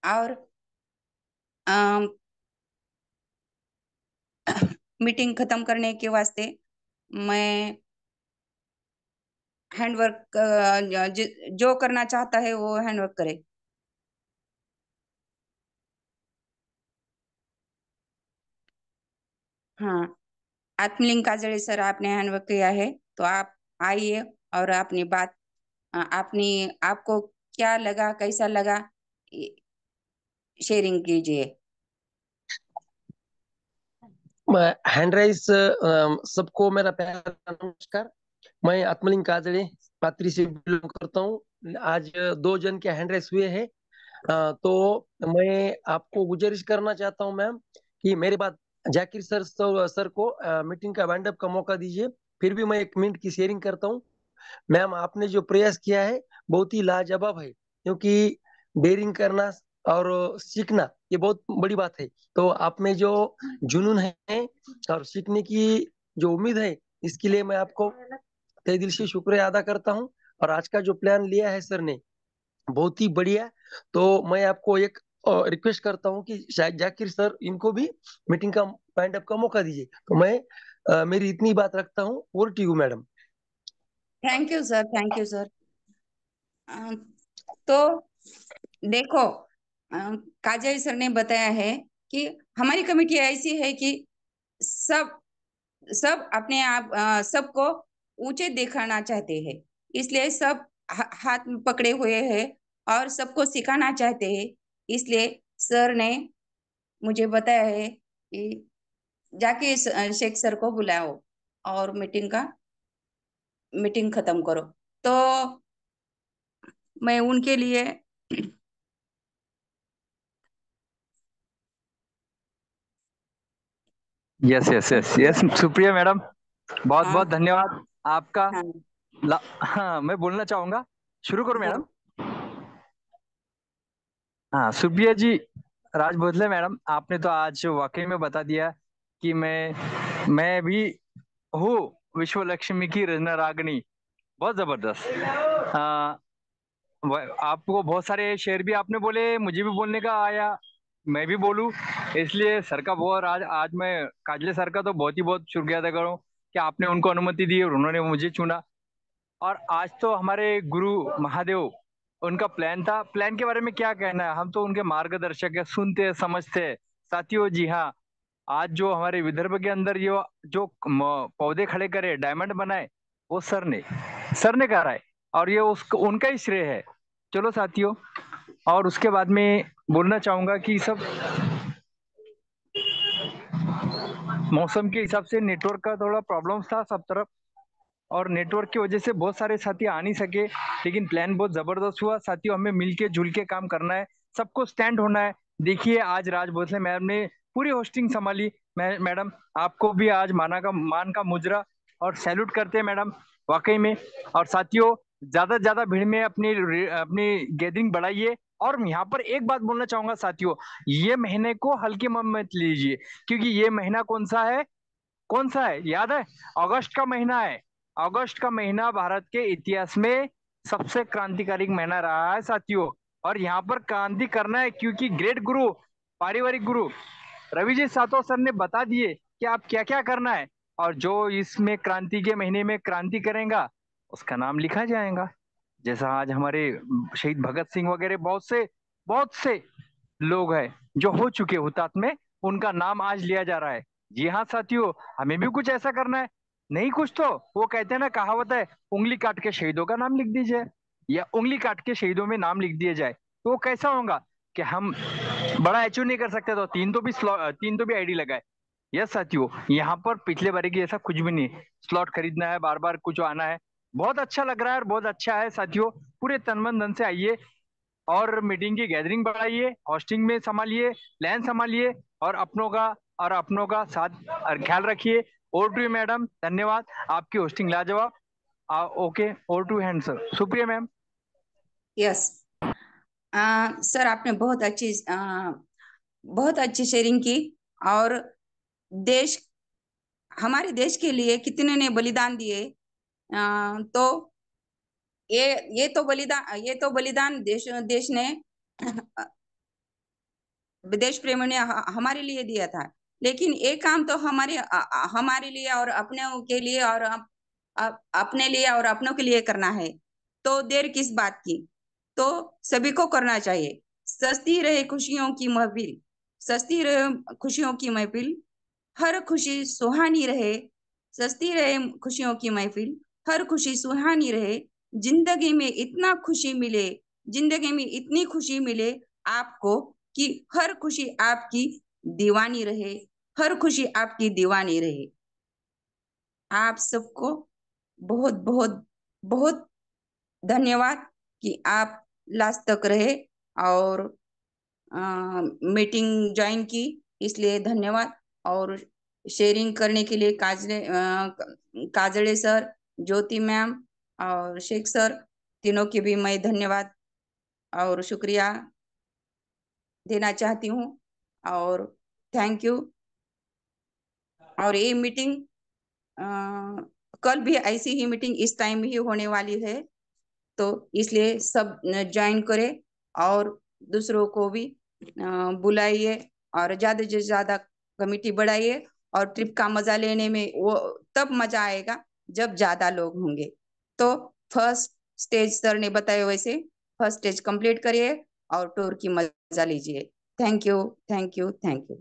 और मीटिंग खत्म करने के वास्ते मैं हैंडवर्क, जो करना चाहता है वो हैंडवर्क करे। हाँ, आत्मलिंग काजळे सर, आपने हैंडवर्क किया है, तो आप आइए और अपनी बात, अपनी, आपको क्या लगा, कैसा लगा, शेयरिंग कीजिए। हैंड राइज सबको मेरा प्यार नमस्कार। मैं आत्मलिंग काजड़े पात्री से बिलोंग करता हूँ। आज 2 जन के हैंड राइज हुए हैं। तो मैं आपको गुजारिश करना चाहता हूँ मैम कि मेरे बाद जाकिर सर को मीटिंग का वाइंड अप का मौका दीजिए। फिर भी मैं 1 मिनट की शेयरिंग करता हूँ। मैम, आपने जो प्रयास किया है बहुत ही लाजवाब है, क्योंकि डेयरिंग करना और सीखना ये बहुत बड़ी बात है। तो आप में जो जुनून है और सीखने की जो उम्मीद है, इसके लिए मैं आपको तहे दिल से शुक्रिया अदा करता हूँ। और आज का जो प्लान लिया है सर ने, बहुत ही बढ़िया। तो मैं आपको एक रिक्वेस्ट करता हूँ कि शायद जाकिर सर इनको भी मीटिंग का वाइंड अप का मौका दीजिए। तो मैं मेरी इतनी बात रखता हूँ। Over to you madam. Thank you sir, thank you sir. तो देखो, काजल सर ने बताया है कि हमारी कमेटी ऐसी है कि सब सब अपने आप सबको ऊंचे दिखाना चाहते हैं, इसलिए सब हाथ में पकड़े हुए हैं और सबको सिखाना चाहते हैं। इसलिए सर ने मुझे बताया है कि जाके शेख सर को बुलाओ और मीटिंग खत्म करो। तो मैं उनके लिए yes yes yes yes, Supriya madam, बहुत हाँ बहुत धन्यवाद आपका। हाँ हाँ, मैं बोलना चाहूंगा। शुरू करूं बोल। मैडम? हाँ, सुप्रिया जी, राज भोसले मैडम, आपने तो आज वाकई में बता दिया कि मैं भी हूँ विश्व लक्ष्मी की रचना रागनी। बहुत जबरदस्त। आपको बहुत सारे शेर भी आपने बोले, मुझे भी बोलने का आया, मैं भी बोलूं। इसलिए सर का बहुत, आज आज मैं काजले सर का तो बहुत ही बहुत शुक्रिया अदा करूं कि आपने उनको अनुमति दी और उन्होंने मुझे चुना। और आज तो हमारे गुरु महादेव उनका प्लान था। प्लान के बारे में क्या कहना है, हम तो उनके मार्गदर्शक है, सुनते हैं, समझते हैं। साथियों जी हाँ, आज जो हमारे विदर्भ के अंदर ये जो पौधे खड़े करे, डायमंड बनाए, वो सर ने करा है, और ये उसको उनका ही श्रेय है। चलो साथियों, और उसके बाद में बोलना चाहूंगा कि सब मौसम के हिसाब से नेटवर्क का थोड़ा प्रॉब्लम था सब तरफ, और नेटवर्क की वजह से बहुत सारे साथी आ नहीं सके, लेकिन प्लान बहुत जबरदस्त हुआ साथियों। हमें मिलके जुल के काम करना है, सबको स्टैंड होना है। देखिए आज राज भोसले मैम ने पूरी होस्टिंग संभाली। मैडम आपको भी आज मान का मुजरा और सैल्यूट करते हैं मैडम, वाकई में। और साथियों, ज्यादा से ज्यादा भीड़ में अपनी अपनी गैदरिंग बढ़ाइए। और यहाँ पर एक बात बोलना चाहूंगा साथियों, ये महीने को हल्के में मत लीजिए, क्योंकि ये महीना कौन सा है याद है? अगस्त का महीना है। अगस्त का महीना भारत के इतिहास में सबसे क्रांतिकारी महीना रहा है साथियों। और यहाँ पर क्रांति करना है, क्योंकि ग्रेट गुरु, पारिवारिक गुरु रवि जी सातो सर ने बता दिए कि आप क्या क्या करना है। और जो इसमें क्रांति के महीने में क्रांति करेगा, उसका नाम लिखा जाएगा। जैसा आज हमारे शहीद भगत सिंह वगैरह बहुत से लोग हैं जो हो चुके हुतात्मे, उनका नाम आज लिया जा रहा है। जी हाँ साथियों, हमें भी कुछ ऐसा करना है। नहीं कुछ तो वो कहते हैं ना, कहावत है, उंगली काट के शहीदों का नाम लिख दीजिए, या उंगली काट के शहीदों में नाम लिख दिया जाए। तो वो कैसा होगा कि हम बड़ा अचीव नहीं कर सकते, तो तीन तो भी आईडी लगाए। यस साथियों, यहाँ पर पिछले बारे की ऐसा कुछ भी नहीं, स्लॉट खरीदना है, बार बार कुछ आना है। बहुत अच्छा लग रहा है और बहुत अच्छा है साथियों। पूरे तन मन धन से आइए और मीटिंग की गैदरिंग बढ़ाइए, होस्टिंग में संभालिए, प्लान संभालिए, और अपनों का साथ और ख्याल रखिए। ओवर टू मैडम, धन्यवाद, आपकी होस्टिंग लाजवाब। Okay, over to hand sir, Supriya ma'am. Yes sir, आपने बहुत अच्छी शेयरिंग की। और देश हमारे देश के लिए कितने ने बलिदान दिए। तो ये तो बलिदान देश ने विदेश प्रेमियों ने हमारे लिए दिया था। लेकिन एक काम तो हमारे लिए और अपनों के लिए और अपने लिए और अपनों के लिए करना है। तो देर किस बात की, तो सभी को करना चाहिए। सस्ती रहे खुशियों की महफिल, सस्ती रहे खुशियों की महफिल, हर खुशी सुहानी रहे। सस्ती रहे खुशियों की महफिल, हर खुशी सुहानी रहे। जिंदगी में इतना खुशी मिले, जिंदगी में इतनी खुशी मिले आपको कि हर खुशी आपकी दीवानी रहे, हर खुशी आपकी दीवानी रहे। आप सबको बहुत बहुत बहुत धन्यवाद कि आप लास्ट तक रहे और मीटिंग ज्वाइन की, इसलिए धन्यवाद। और शेयरिंग करने के लिए काजड़े सर, ज्योति मैम और शेख सर, तीनों के भी मैं धन्यवाद और शुक्रिया देना चाहती हूँ। और थैंक यू। और ये मीटिंग कल भी ऐसी ही मीटिंग इस टाइम ही होने वाली है, तो इसलिए सब ज्वाइन करें और दूसरों को भी बुलाइए और ज्यादा से ज्यादा कमिटी बढ़ाइए। और ट्रिप का मजा लेने में वो तब मजा आएगा जब ज्यादा लोग होंगे। तो फर्स्ट स्टेज सर ने बताया वैसे फर्स्ट स्टेज कंप्लीट करिए और टूर की मजा लीजिए। Thank you, thank you, thank you.